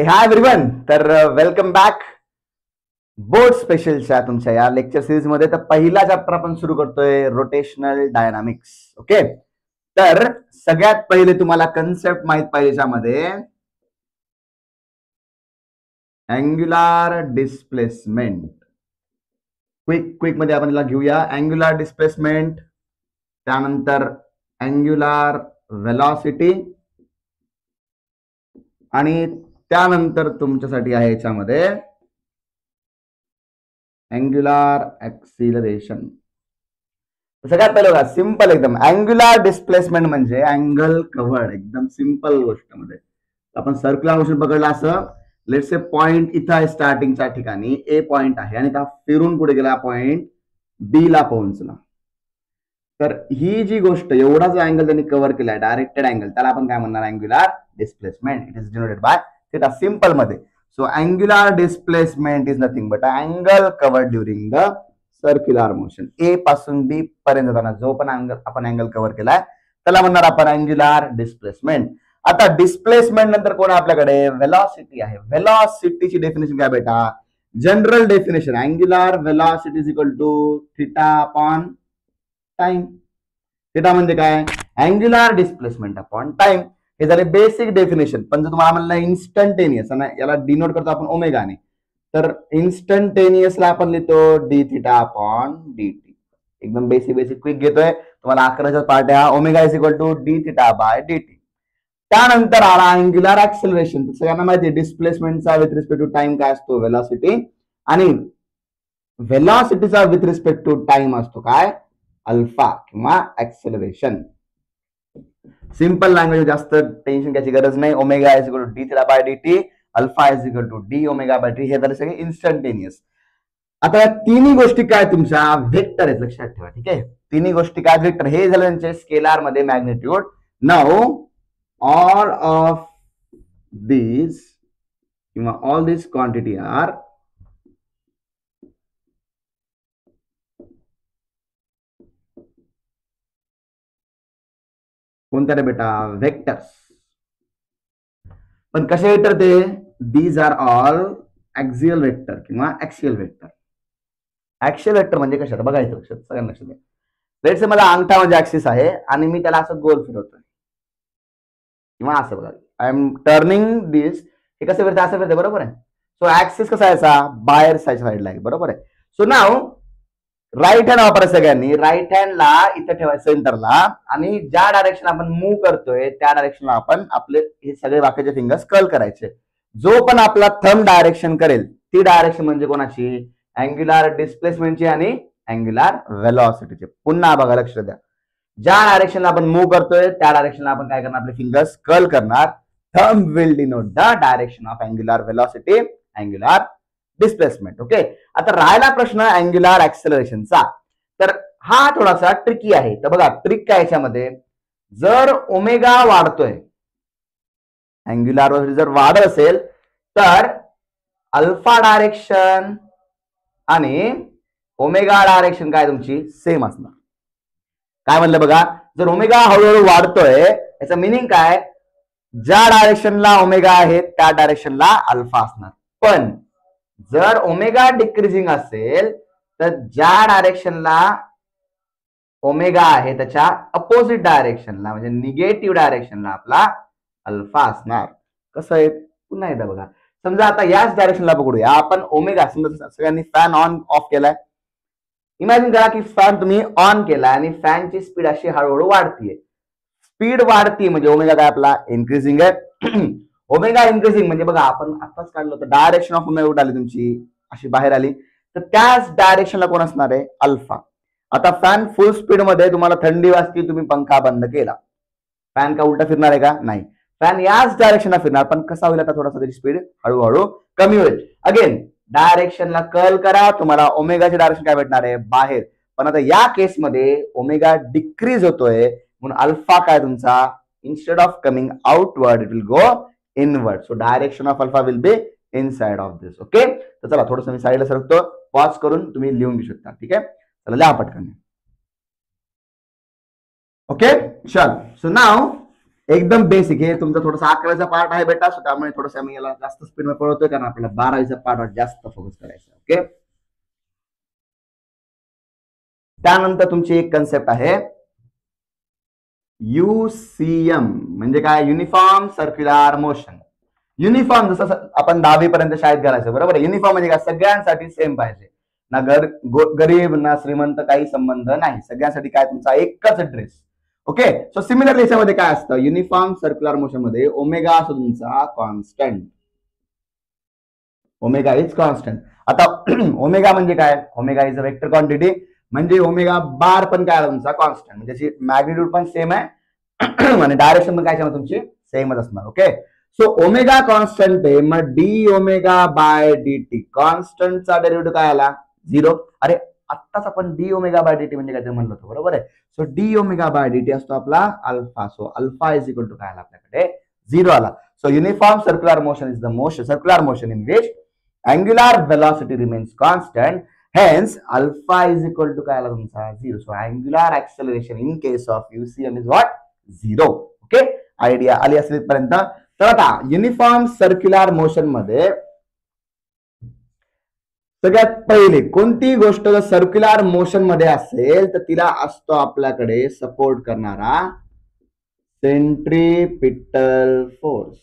हे hi everyone. तर welcome back board स्पेशलच्या तुमच्या या लेक्चर सिरीज मध्ये. तर पहिला चॅप्टर आपण सुरू करतोय रोटेशनल डायनामिक्स. ओके, तर सगळ्यात पहिले तुम्हाला कन्सेप्ट माहित पाहिजे यामध्ये अँग्युलर डिस्प्लेसमेंट. क्विक मध्ये आपण याला घेऊया. अँग्युलर डिस्प्लेसमेंट, त्यानंतर अँग्युलर वेलॉसिटी आणि त्यानंतर तुमच्यासाठी आहे याच्यामध्ये अँग्युलर ऍक्सिलरेशन. सगळ्यात पहिलं बघा, सिंपल एकदम. अँग्युलर डिस्प्लेसमेंट म्हणजे अँगल कव्हर्ड. एकदम सिंपल गोष्ट मध्ये आपण सर्क्युलर मोशन पकडला असं. लेट्स से पॉइंट इथं आहे स्टार्टिंगच्या ठिकाणी, ए पॉइंट आहे आणि त्या फिरून पुढे गेला पॉइंट बी ला पोहोचला. तर ही जी गोष्ट, एवढा जो अँगल त्यांनी कव्हर केलाय डायरेक्टेड अँगल, त्याला आपण काय म्हणणार? Angular displacement. It is denoted by theta, simple मध्ये. So angular displacement is nothing but angle covered during the circular motion. A पासून बी पर्यंत जाताना जो पण आपण अँगल कव्हर केलाय त्याला म्हणणार आपण अँग्युलर डिस्प्लेसमेंट. आता डिस्प्लेसमेंट नंतर कोण आहे आपल्याकडे? वेलॉसिटी आहे. वेलॉसिटीची डेफिनेशन काय बेटा? General definition, angular velocity is equal to theta upon time. Theta म्हणजे काय? Angular displacement upon time. हे झाले बेसिक डेफिनेशन. पण जर तुम्हाला म्हणलं इन्स्टंटेनियस, याला डिनोट करतो आपण ओमेगाने, तर इन्स्टंटेनियसला आपण लिहितो d theta upon d t. एकदम बेसिक क्विक घेतोय. तुम्हाला 11चा पार्ट आहे. Omega is equal to d theta by d t. त्यानंतर आला अँग्युलर ऍक्सेलरेशन. सगळ्यांना माहिती आहे डिस्प्लेसमेंटचा विथ रिस्पेक्ट टू टाइम काय असतो? वेलॉसिटी. आणि वेलॉसिटीचा विथ रिस्पेक्ट टू टाइम असतो काय? अल्फा किंवा ऍक्सेलरेशन. सिंपल लँग्वेज, जास्त टेन्शन घ्यायची गरज नाही. Omega is equal to d theta by d t, alpha is equal to d omega by t. हे झाले सगळे इन्स्टंटेनियस. आता या तिन्ही गोष्टी काय तुमच्या? व्हेक्टर आहेत, लक्षात ठेवा. ठीक आहे, तिन्ही गोष्टी काय? व्हेक्टर. हे झालं त्यांचे स्केलार मध्ये magnitude. Now all of these किंवा ऑल दिस क्वांटिटी आर कोणत्या रे बेटा? व्हेक्टर्स. पण कसे व्हेक्टर ते? These are all axial vector किंवा ऍक्सियल व्हेक्टर. ऍक्सियल व्हेक्टर म्हणजे कशात? बघायचं लक्षात, सगळ्यांना लक्षात. लेट्स से मला अंगठा म्हणजे ऍक्सिस आहे आणि मी त्याला असं गोल फिरवतोय किंवा असं. बघा, आय एम टर्निंग दिस. हे कसं फिरतं? असं फिरतं, बरोबर आहे. सो ऍक्सिस कसा यायचा? बाहेर साईडला आहे, बरोबर आहे. सो नाव राईट हँड वापरायचं सगळ्यांनी. राईट हँडला इथं ठेवायचं सेंटरला, आणि ज्या डायरेक्शन आपण मूव्ह करतोय त्या डायरेक्शनला आपण आपले हे सगळे बाकीचे फिंगर्स कर्ल करायचे. जो पण आपला थंब डायरेक्शन करेल ती डायरेक्शन म्हणजे कोणाची? अँग्युलर डिस्प्लेसमेंटची आणि अँग्युलर वेलॉसिटीची. पुन्हा बघा, लक्ष द्या. ज्या डायरेक्शनला आपण मूव्ह करतोय त्या डायरेक्शनला आपण काय करणार? आपले फिंगर्स कर्ल करणार. Thumb will denote the direction of angular velocity, angular displacement. Okay, आता राहिला प्रश्न अँग्युलर ऍक्सेलरेशनचा. तर हा थोडासा ट्रिकी आहे. तर बघा, ट्रिक काय याच्यामध्ये? जर ओमेगा वाढतोय, अँग्युलर वेलॉसिटी जर वाढत असेल, तर अल्फा डायरेक्शन आणि ओमेगा डायरेक्शन काय तुमची? सेम असणार. काय म्हणलं बघा, जर ओमेगा हळूहळू वाढतोय याचं मिनिंग काय? ज्या डायरेक्शनला ओमेगा आहे त्या डायरेक्शनला अल्फा असणार. पण जर ओमेगा डिक्रीजिंग असेल तर ज्या डायरेक्शनला ओमेगा आहे त्याच्या अपोजिट डायरेक्शनला म्हणजे निगेटिव्ह डायरेक्शनला आपला अल्फा असणार. कसं आहे? पुन्हा एकदा बघा. समजा आता याच डायरेक्शनला पकडूया आपण. ओमेगा, समजा सगळ्यांनी फॅन ऑन ऑफ केलाय. इमॅजिन करा की फॅन तुम्ही ऑन केलाय आणि फॅनची स्पीड अशी हळूहळू वाढतीये. स्पीड वाढती म्हणजे ओमेगा काय आपला? इन्क्रीजिंग आहे. ओमेगा इन्क्रीजिंग म्हणजे बघा, आपण आताच काढलं होतं डायरेक्शन ऑफ ओमेगा कुठे आली तुमची? अशी बाहेर आली. तर त्याच डायरेक्शनला कोण असणार आहे? अल्फा. आता फॅन फुल स्पीड मध्ये, तुम्हाला थंडी वाजती, तुम्ही पंखा बंद केला, फॅन का उलटा फिरणार आहे का? नाही. फॅन याच डायरेक्शनला फिरणार. पण कसा होईल? आता थोडासा त्याची स्पीड हळूहळू कमी होईल. अगेन डायरेक्शनला कर्ल करा, तुम्हाला ओमेगाचे डायरेक्शन काय भेटणार आहे? बाहेर. पण आता या केसमध्ये ओमेगा डिक्रीज होतोय म्हणून अल्फा काय तुमचा? Instead of coming outward it will go inward. So direction of alpha will be inside of this. Okay, तर चला थोडंसं मी साईडला सरकतो. पॉज करून तुम्ही लिहून घेऊ शकता. ठीक आहे, चला लिहा पटकन. ओके, चल. सो नाव एकदम बेसिक, हे तुमचा थोडासा 11वीचा पार्ट आहे बेटा, सो त्यामुळे थोडंसं मी याला जास्त स्पीडमध्ये पळवतोय कारण आपल्याला 12वीचा पार्ट जास्त फोकस करायचा. ओके, त्यानंतर तुमची एक कन्सेप्ट आहे UCM, म्हणजे काय? Uniform circular motion. युनिफॉर्म जसं आपण 10वी पर्यंत शाळेत घालायचं, बरोबर. युनिफॉर्म म्हणजे काय? सगळ्यांसाठी सेम पाहिजे, ना गरीब ना श्रीमंत, काही संबंध नाही, सगळ्यांसाठी काय तुमचा एकच ड्रेस. ओके, सो सिमिलरली याच्यामध्ये काय असतं? युनिफॉर्म सर्क्युलर मोशन मध्ये ओमेगा असतो तुमचा कॉन्स्टंट. Omega is constant. आता ओमेगा म्हणजे काय? Omega is a vector quantity, म्हणजे ओमेगा बार पण काय तुमचा कॉन्स्टंट, म्हणजे मॅग्निट्यूड पण सेम आहे आणि डायरेक्शन पण काय तुमची सेमच असणार. ओके, सो ओमेगा कॉन्स्टंट आहे, मग d omega by d t, कॉन्स्टंटचा डेरिव्हेटिव्ह काय आला? 0. अरे आत्ताच आपण d omega by d t म्हणजे काय म्हणलं होतं, बरोबर आहे. So d omega by d t असतो आपला alpha, so alpha is equal to काय आला आपल्याकडे? 0 आला. So uniform circular motion is the motion, circular motion in which angular velocity remains constant, hence alpha is equal to काय आला तुमचा? 0. so angular acceleration in case of UCM is what? 0. Okay, idea आली असेल पर्यंत. तर आता uniform circular motion मध्ये सगळ्यात पहिले कोणती गोष्ट सर्क्युलर मोशन मध्ये असेल तर तिला असतो आपल्याकडे सपोर्ट करणारा सेंट्रीपिटल फोर्स.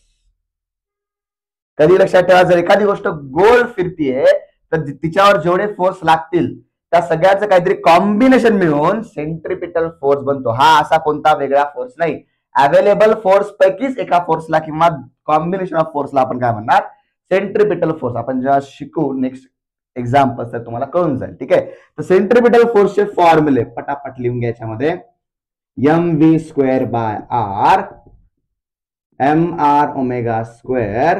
कधी लक्षात ठेवा, जर एखादी गोष्ट गोल फिरतीये तर तिच्यावर जेवढे फोर्स लागतील त्या सगळ्याचं काहीतरी कॉम्बिनेशन मिळून सेंट्रीपिटल फोर्स बनतो. हा असा कोणता वेगळा फोर्स नाही, अवेलेबल फोर्स पैकीच एका फोर्सला किंवा कॉम्बिनेशन ऑफ फोर्सला आपण काय म्हणणार? Centripetal force. आपण जेव्हा शिकू नेक्स्ट एक्झाम्पल तर तुम्हाला कळून जाईल. ठीक आहे, तर सेंट्रीपिटल फोर्सचे फॉर्म्युले पटापट लिहून घ्या. याच्यामध्ये mv² by r, mr omega square,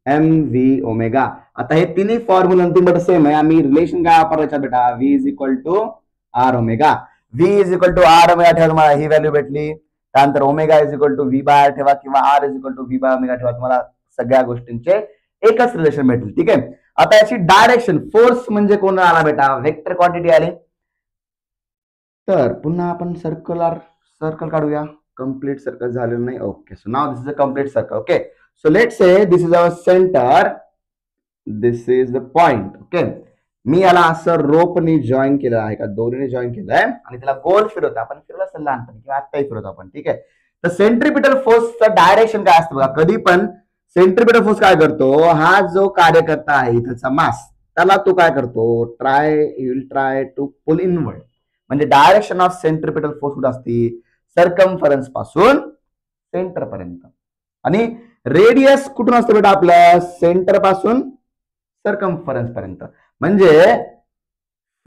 mv omega. आता हे तिन्ही फॉर्म्युला अंतिम सेम आहे. आम्ही रिलेशन काय वापरायचा बेटा? v is equal to r omega. v is equal to r omega ठेवा, तुम्हाला ही व्हॅल्यू भेटली. त्यानंतर omega is equal to v by r ठेवा किंवा r is equal to v by omega ठेवा, तुम्हाला सगळ्या गोष्टींचे एकच रिलेशन भेटेल. ठीक आहे, आता याची डायरेक्शन फोर्स म्हणजे कोण आला बेटा? वेक्टर क्वांटिटी आली. तर पुन्हा आपण सर्कल काढूया. कंप्लीट सर्कल झालेलं नाही. Okay, so now this is a complete circle. Okay, so let's say this is our center, this is the point. Okay, मी याला असं रोपनी जॉईन केलं आहे, का दोरीने जॉईन केलंय आणि त्याला गोल फिरवतो. आपण फिरवलं असेल लहानपणी किंवा आत्ताही फिरवतो आपण. ठीक आहे, तर सेंट्रीपिटल फोर्सचं डायरेक्शन काय असतं बघा? कधी पण सेंट्रीपिटल फोर्स काय करतो? हा जो कार्यकर्ता आहे इथलचा मास, त्याला तो काय करतो? Try to pull inward. म्हणजे डायरेक्शन ऑफ सेंट्रीपिटल फोर्स कुठे असते? सर्कम्फरन्स पासून सेंटर पर्यंत. आणि रेडियस कुठून असतो बेटा? आपल्या सेंटर पासून सर्कम्फरन्स पर्यंत. म्हणजे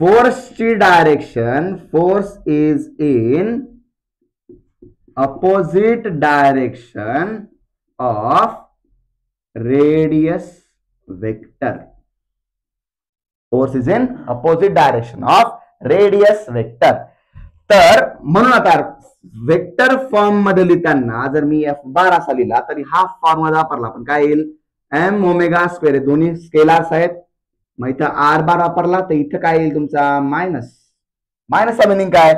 फोर्सची direction, force is in opposite direction of radius vector. Force is in opposite direction of radius vector. तर म्हणून आता वेक्टर फॉर्म मध्ये लिहिताना जर मी एफ बार असा लिहिला तरी हा फॉर्म्युला वापरला आपण काय येईल? M omega square. दोन्ही स्केलार्स आहेत. मग इथं आर बार वापरला तर इथं काय येईल तुमचा? मायनस. मायनसचा मिनिंग काय?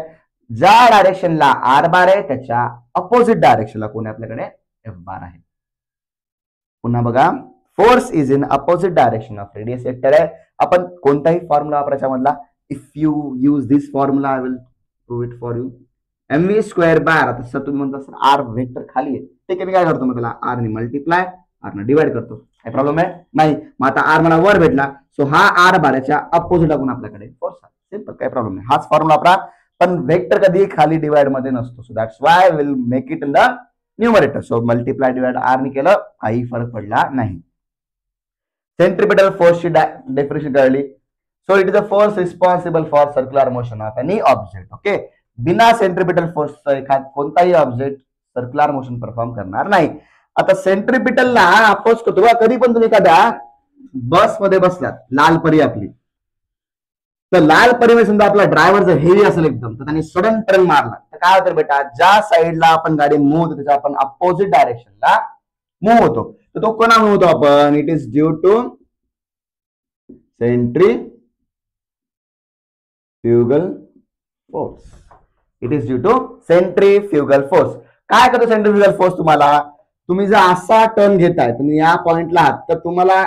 ज्या डायरेक्शनला आर बार आहे त्याच्या अपोजिट डायरेक्शनला कोण आहे आपल्याकडे? एफ बार आहे. पुन्हा बघा, force is in opposite direction of radius vector आहे. आपण कोणताही फॉर्म्युला वापरायचा मधला, if you use this formula I will prove it for you. mv² by r. आता तुम्ही म्हणता सर आर वेक्टर खाली आहे, ठीक आहे, मी काय करतो? मग त्याला आर ने मल्टिप्लाय, आर ने डिवाइड करतो. काय प्रॉब्लेम आहे? नाही. मग आता आर मला वर भेटला, सो हा आर बाराच्या अपोजिट लागून आपल्याकडे फोर्स आहे. सिंपल, काय प्रॉब्लेम नाही. हाच फॉर्म्युला वापरा. पण वेक्टर कधी खाली डिवाइड मध्ये नसतो, so that's why will make it in the numerator. So multiply divide r ने केलं, काही फरक पडला नाही. सेंट्रीपिटल फोर्सची डेफिनेशन कळली. So it is a force responsible for circular motion of any object. Okay, बिना सेंट्रीपिटल फोर्सचा एखाद कोणताही ऑब्जेक्ट सर्क्युलर मोशन परफॉर्म करणार नाही. आता सेंट्रीपिटलला अपोज करतो. कधी पण तुम्ही एखाद्या बस मध्ये बसलात, लाल परी आपली, तर लाल परीमध्ये समजा आपला ड्रायव्हर जर हेवी असेल एकदम, तर त्यांनी सडन टर्न मारला तर काय होतं बेटा? ज्या साईडला आपण गाडी मूव्ह होतो त्याच्या आपण अपोजिट डायरेक्शनला मूव्ह होतो. तर तो कोणा मूव्ह होतो आपण? It is due to centrifugal force. It is due to centrifugal force. काय करतो सेंट्रिफ्युगल फोर्स तुम्हाला, तुम्ही जर असा टर्न घेताय, तुम्ही या पॉइंटला आहात, तर तुम्हाला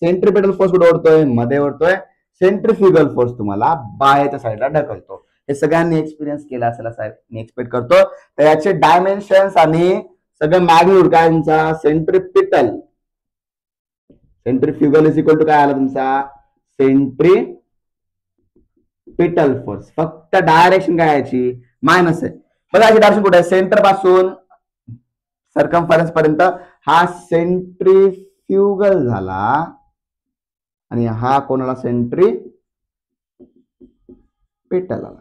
सेंट्रिपेटल फोर्स कुठे ओढतोय, मध्ये ओढतोय. सेंट्रिफ्युगल फोर्स तुम्हाला बाहेरच्या साईडला ढकलतो. हे सगळ्यांनी एक्सपिरियन्स केला असेल असं मी एक्सपेक्ट करतो. तर याचे डायमेन्शन्स आणि सगळं मॅग्निट्यूड काय तुमचा, centripetal, centrifugal is equal to काय आला तुमचा, सेंट्रिपिटल फोर्स. फक्त डायरेक्शन काय याची मायनस आहे. बघा याची डायरेक्शन कुठे आहे, सेंटर पासून सर्कमफरन्स पर्यंत हा सेंट्रिफ्युगल झाला आणि हा कोणाला सेंट्रिपिटल आला.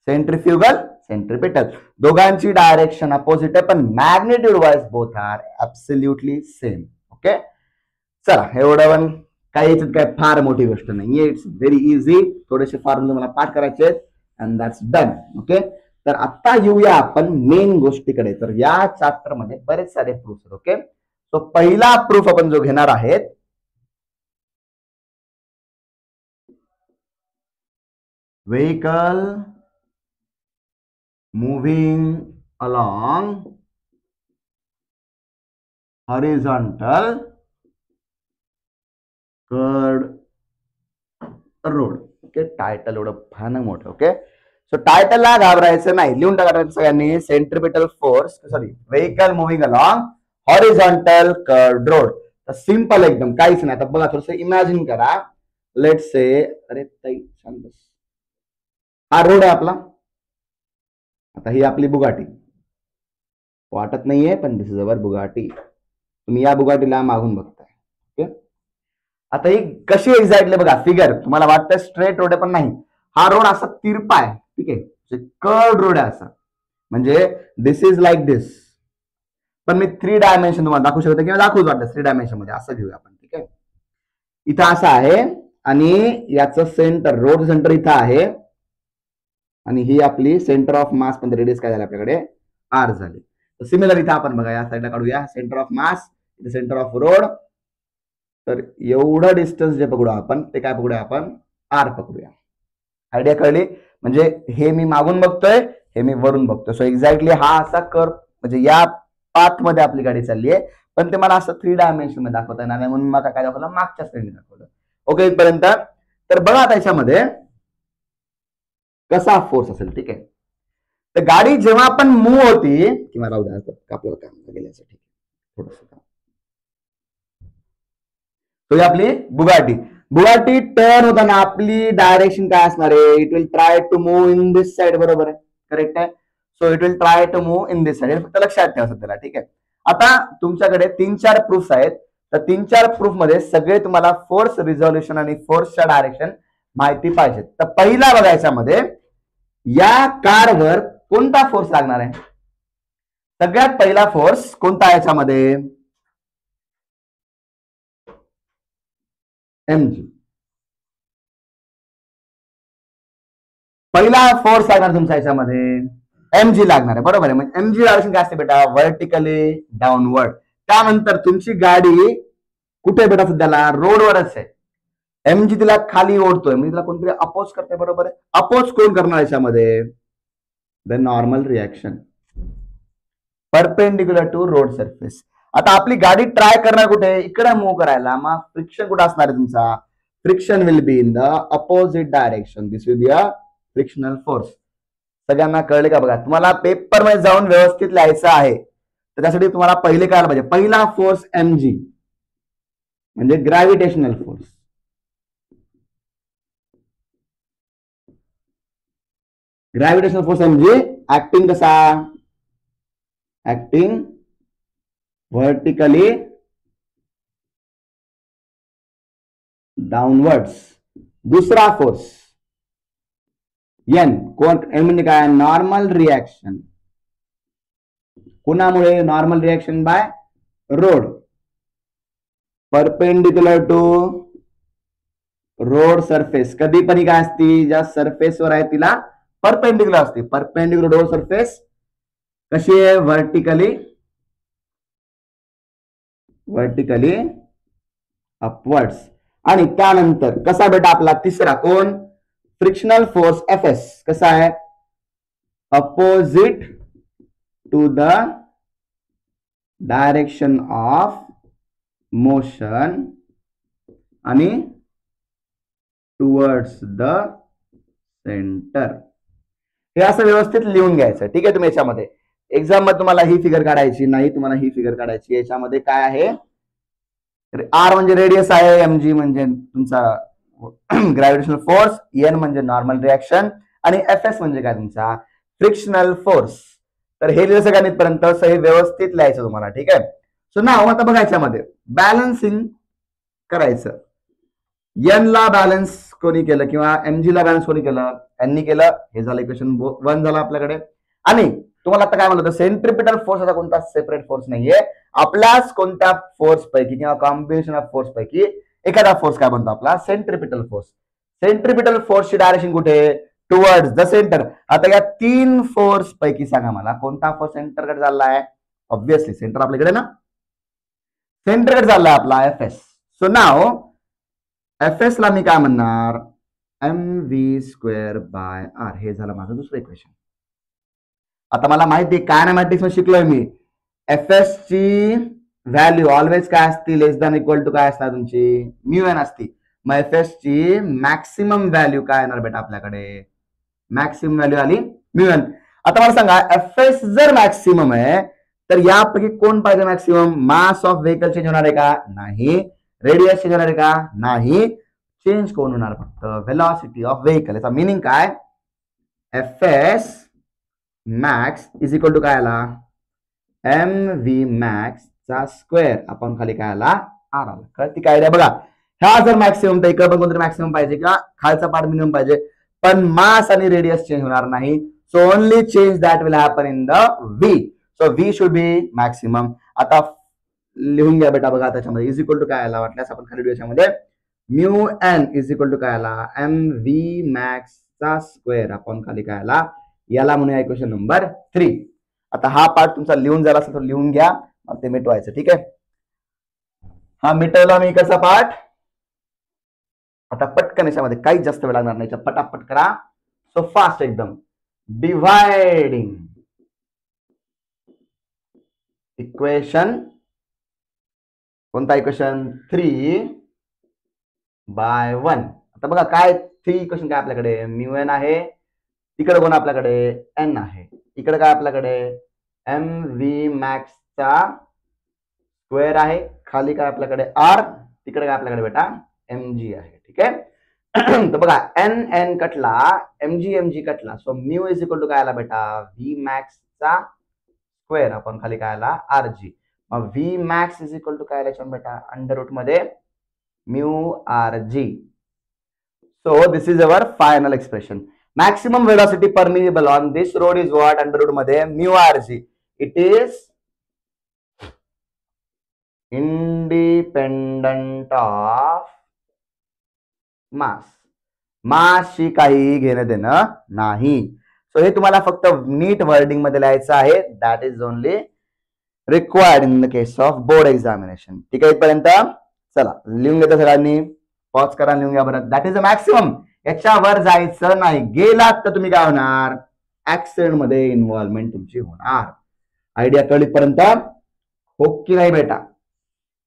सेंट्रिफ्युगल, सेंट्रिपिटल दोघांची डायरेक्शन अपोजिट आहे, पण magnitude wise both are absolutely same. Okay, चला एवढं पण काही याच्यात काय फार मोठी गोष्ट नाहीये. It's very easy. थोडेसे फॉर्म्युले मला पाठ करायचे आहेत अँड दॅट्स डन. ओके, तर आता येऊया आपण मेन गोष्टीकडे. तर या चॅप्टर मध्ये बरेच सारे प्रूफ आहेत. ओके, सो पहिला प्रूफ आपण जो घेणार आहेत, vehicle moving along horizontal curved road. Okay, title एवढं भयानक मोठं. ओके, सो टायटलला घाबरायचं नाही, लिहून टाकायचं सगळ्यांनी. Centripetal force, sorry, vehicle moving along horizontal curved road. तर सिंपल एकदम, काहीच नाही. आता बघा थोडस इमॅजिन करा. लेट्स से, अरे ताई शांत बस, हा रोड आहे आपला. आता ही आपली बुगाटी, वाटत नाहीये पण दिस इज अवर बुगाटी. तुम्ही या बुगाटीला मागून बघताय. ओके, आता ही कशी एक्झॅक्टली बघा, फिगर तुम्हाला वाटतं स्ट्रेट रोड आहे पण नाही, हा रोड असा तिरपा आहे. ठीक आहे, कर्ड रोड आहे असा, म्हणजे दिस इज लाईक दिस. पण मी 3 डायमेन्शन तुम्हाला दाखवू शकतो किंवा दाखवूच वाटतं 3 डायमेन्शन मध्ये. असं घेऊया आपण. ठीक आहे, इथं असं आहे आणि याचं सेंटर, रोड सेंटर इथं आहे आणि ही आपली सेंटर ऑफ मास, पण रेडियस काय झाली आपल्याकडे, आर झाली. तर सिमिलर इथं आपण बघा या साईडला काढूया सेंटर ऑफ मास, इथे सेंटर ऑफ रोड. तर एवढं डिस्टन्स जे पकडू आपण, ते काय पकडूया आपण, आर पकडूया. आयडिया कळली? म्हणजे हे मी मागून बघतोय, हे मी वरून बघतोय. सो एक्झॅक्टली हा असा कर्व, म्हणजे या पाथ मध्ये आपली गाडी चालली आहे, पण ते मला असं 3 डायमेन्शन मध्ये दाखवता येणार नाही, म्हणून मला काय दाखवलं, मागच्या साईडने दाखवलं. ओके, इथपर्यंत. तर बघा त्याच्यामध्ये कसा फोर्स असेल. ठीक आहे, तर गाडी जेव्हा आपण मूव्ह होती, किंवा राहू द्या आपल्याला काम गेल्यासाठी थोडस, तो आपली बुगाटी, बुगाटी टर्न होताना आपली डायरेक्शन काय असणार आहे, it will try to move in this side. बरोबर आहे, करेक्ट आहे. So it will try to move in this side, फक्त लक्षात ठेवा सध्याला. ठीक आहे, आता तुमच्याकडे 3-4 प्रूफ आहेत. तर 3-4 प्रूफ मध्ये सगळे तुम्हाला फोर्स रिझॉल्युशन आणि फोर्सच्या डायरेक्शन माहिती पाहिजे. तर पहिला बघायच्या मध्ये, या कारवर कोणता फोर्स लागणार आहे, सगळ्यात पहिला फोर्स कोणता आहे याच्यामध्ये, mg. पहिला फोर्स लागणार तुमच्या याच्यामध्ये mg लागणार आहे. बरोबर आहे, म्हणजे mg डायरेक्शन काय असते बेटा, व्हर्टिकली डाऊनवर्ड. त्यानंतर तुमची गाडी कुठे बेटा, सध्याला रोडवरच आहे. mg तिला खाली ओढतोय, म्हणजे तिला कोणतरी अपोज करते. बरोबर आहे, अपोज कोण करणार याच्यामध्ये, the normal reaction perpendicular to road surface. आता आपली गाडी ट्राय करणार कुठे, इकडे मूव्ह करायला, मग फ्रिक्शन कुठे असणार आहे तुमचा, friction will be in the opposite direction. This will be a frictional force. सगळ्यांना कळले का? बघा, तुम्हाला पेपर मध्ये जाऊन व्यवस्थित लिहायचं आहे, तर त्यासाठी तुम्हाला पहिले कळायला पाहिजे, पहिला फोर्स mg म्हणजे gravitational force. Gravitational force mg acting कसा, ऍक्टिंग व्हर्टिकली डाऊनवर्ड्स. दुसरा फोर्स n, कोण n म्हणजे काय, नॉर्मल रिएक्शन. कुणामुळे, normal reaction by road, perpendicular to road surface. कधी पण काय असती, ज्या सरफेसवर आहे तिला परपेंडिक्युलर असते. परपेंडिक्युलर रोड सरफेस कशी आहे, व्हर्टिकली अपवर्ड्स. आणि त्यानंतर कसा बेटा आपला तिसरा कोण, फ्रिक्शनल फोर्स Fs. कसा आहे, opposite to the direction of motion आणि टुवर्ड्स द सेंटर. हे असं व्यवस्थित लिहून घ्यायचं. ठीक आहे. तुम्ही याच्यामध्ये एक्झाम मध्ये तुम्हाला ही फिगर काढायची नाही, तुम्हाला ही फिगर काढायची. याच्यामध्ये काय आहे, आर म्हणजे रेडियस आहे, एमजी म्हणजे तुमचा ग्रॅव्हिटेशनल फोर्स, एन म्हणजे नॉर्मल रिएक्शन आणि एफ एस म्हणजे काय तुमचा फ्रिक्शनल फोर्स. तर हे लिहिलं सगळ्यांनी पर्यंत हे व्यवस्थित लिहायचं तुम्हाला. ठीक आहे. सो नाव आता बघा याच्यामध्ये बॅलन्सिंग करायचं. एन ला बॅलन्स कोणी केलं किंवा एमजी ला बॅलन्स कोणी केलं, यांनी केलं. हे झालं इक्वेशन 1 झालं आपल्याकडे. आणि तुम्हाला आता काय म्हणलं, सेंट्रिपिटल फोर्स असा कोणता सेपरेट फोर्स नाहीये. आपल्याच कोणत्या फोर्स पैकी किंवा कॉम्बिनेशन ऑफ फोर्स पैकी एखादा फोर्स काय म्हणतो आपला सेंट्रिपिटल फोर्स. सेंट्रिपिटल फोर्सची डायरेक्शन कुठे, टुवर्ड्स द सेंटर. आता या 3 फोर्स पैकी सांगा मला कोणता फोर्स सेंटरकडे चाललाय. ऑब्व्हियसली सेंटर आपल्याकडे ना, सेंटरकडे चाललाय आपला F S. So now F S ला मी काय म्हणणार, M V square by R. हे झालं माझं दुसरं इक्वेशन. आता मला माहिती आहे कायनेमॅटिक्स मध्ये शिकलोय मी, एफ एस ची व्हॅल्यू ऑलवेज काय असती, लेस दॅन इक्वल टू काय असणार तुमची म्यू एन असती. मग एफ एस ची मॅक्सिमम व्हॅल्यू काय येणार बेटा आपल्याकडे, मॅक्सिमम व्हॅल्यू आली म्यू एन. आता मला सांगा एफ एस जर मॅक्सिमम आहे तर यापैकी कोण पाहिजे maximum, mass of vehicle change होणार आहे का, नाही. रेडियस चेंज होणार आहे का, नाही. चेंज कोण होणार, फक्त व्हेलॉसिटी ऑफ व्हेकल. याचा मिनिंग काय, F S max is equal to काय आला, एम व्ही मॅक्स चा स्क्वेअर आपण खाली काय आला, आर आला. कळती काय आयडिया बघा. ह्या जर मॅक्सिमम तर इकडे पण कोणतरी मॅक्सिमम पाहिजे किंवा खालचा पार्ट मिनिमम पाहिजे, पण मास आणि रेडियस चेंज होणार नाही. So only change that will happen in the V. So V should be maximum. आता लिहून घ्या बेटा बघा, त्याच्यामध्ये इज इक्वल टू काय आला वाटल्यास आपण खाली याच्यामध्ये mu N is equal to काय आला, एम व्ही मॅक्स चा स्क्वेअर आपण खाली काय आला, याला म्हणूया इक्वेशन नंबर 3. आता हा पार्ट तुमचा लिहून झाला असेल तर लिहून घ्या, मग ते मिटवायचं. ठीक आहे. हा मिटवला मी कसा पार्ट. आता पटकन याच्यामध्ये काहीच जास्त वेळ लागणार नाही, पटापट करा. सो फास्ट एकदम. डिव्हायडिंग इक्वेशन कोणता, इक्वेशन 3 बाय 1. आता बघा काय 3 इक्वेशन काय आपल्याकडे, म्यू एन आहे, इकडे कोण आपल्याकडे एन आहे, इकडे काय आपल्याकडे एम व्ही मॅक्स चा स्क्वेअर आहे, खाली काय आपल्याकडे आर, तिकडे काय आपल्याकडे बेटा एम जी आहे. ठीक आहे. तर बघा एन एन कटला, एम जी कटला. So mu is equal to काय आला बेटा, व्ही मॅक्स चा स्क्वेअर आपण खाली काय आला आर जी. मग v max is equal to काय आला बेटा, अंडर रूट मध्ये mu r g. So this is our final expression. Maximum velocity permissible on this road is what, under root मध्ये mu r g. It is independent of mass. मासशी काही घेणं देणं नाही. सो हे तुम्हाला फक्त नीट वर्डिंग मध्ये लिहायचं आहे. That is only required in the case of board examination. ठीक आहे. इथपर्यंत चला लिहून घेता सगळ्यांनी, पॉज करा, लिहून घ्या बरं. That is a maximum. याच्यावर जायचं नाही, गेलात तर तुम्ही काय होणार, ऍक्सिडेंट मध्ये इन्व्हॉल्वमेंट तुमची होणार. आयडिया कळीपर्यंत हो की नाही बेटा,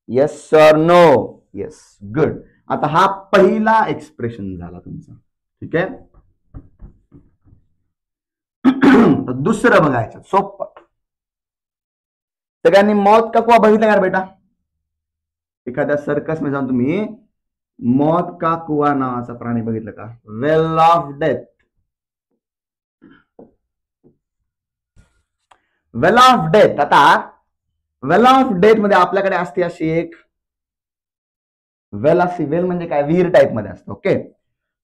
येस और नो, येस, गुड. आता हा पहिला एक्सप्रेशन झाला तुमचा. ठीक आहे. दुसरं बघायचं सोपं. सगळ्यांनी मौत का कुआ बघितलं का बेटा, एखाद्या सर्कस मध्ये जाऊन तुम्ही मौत का कुआ नावाचा प्राणी बघितलं का, well of death. Well of death. आता वेल ऑफ डेथ मध्ये आपल्याकडे असते अशी एक वेल असते. वेल म्हणजे काय, विहीर टाईप मध्ये असतं. ओके.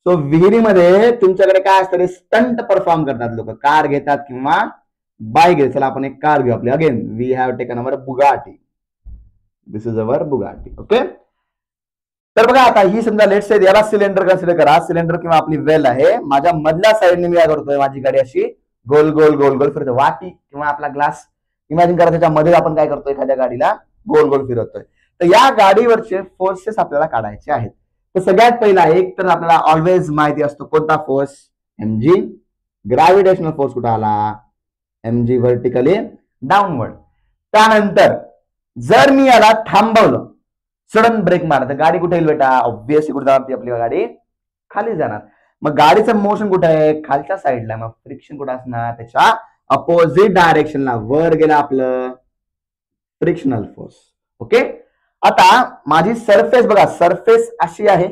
सो विहिरीमध्ये तुमच्याकडे काय असतं, स्टंट परफॉर्म करतात लोक, कार घेतात किंवा बाईक घेतात. चला आपण एक कार घेऊ आपली. Again we have taken our Bugatti. This is our Bugatti. Okay. तर बघा आता ही समजा लेट्स से याला सिलेंडर कन्सिडर करा. सिलेंडर किंवा आपली वेल आहे. माझ्या मधल्या साईडने मी काय करतोय, माझी गाडी अशी गोल गोल गोल गोल फिरते. वाटी किंवा आपला ग्लास इमॅजिन करा, त्याच्यामध्ये आपण काय करतोय, एखाद्या गाडीला गोल गोल फिरवतोय. तर या गाडीवरचे फोर्सेस आपल्याला काढायचे आहेत. तर सगळ्यात पहिला एक तर आपल्याला ऑलवेज माहिती असतो कोणता फोर्स, एमजी. ग्रॅव्हिटेशनल फोर्स कुठे आला, एमजी व्हर्टिकली डाऊनवर्ड. त्यानंतर जर मी याला थांबवलं, सडन ब्रेक मारला तर गाडी कुठे येईल बेटा? ऑब्व्हियसली कुठे जाणार ती आपली गाडी? खाली जाणार. मग गाडीचं मोशन कुठे आहे? खालच्या साईडला. मग फ्रिक्शन कुठे असणार? त्याच्या अपोजिट डायरेक्शनला. वर गेला आपलं फ्रिक्शनल फोर्स. ओके. आता माझी सरफेस बघा, सरफेस अशी आहे,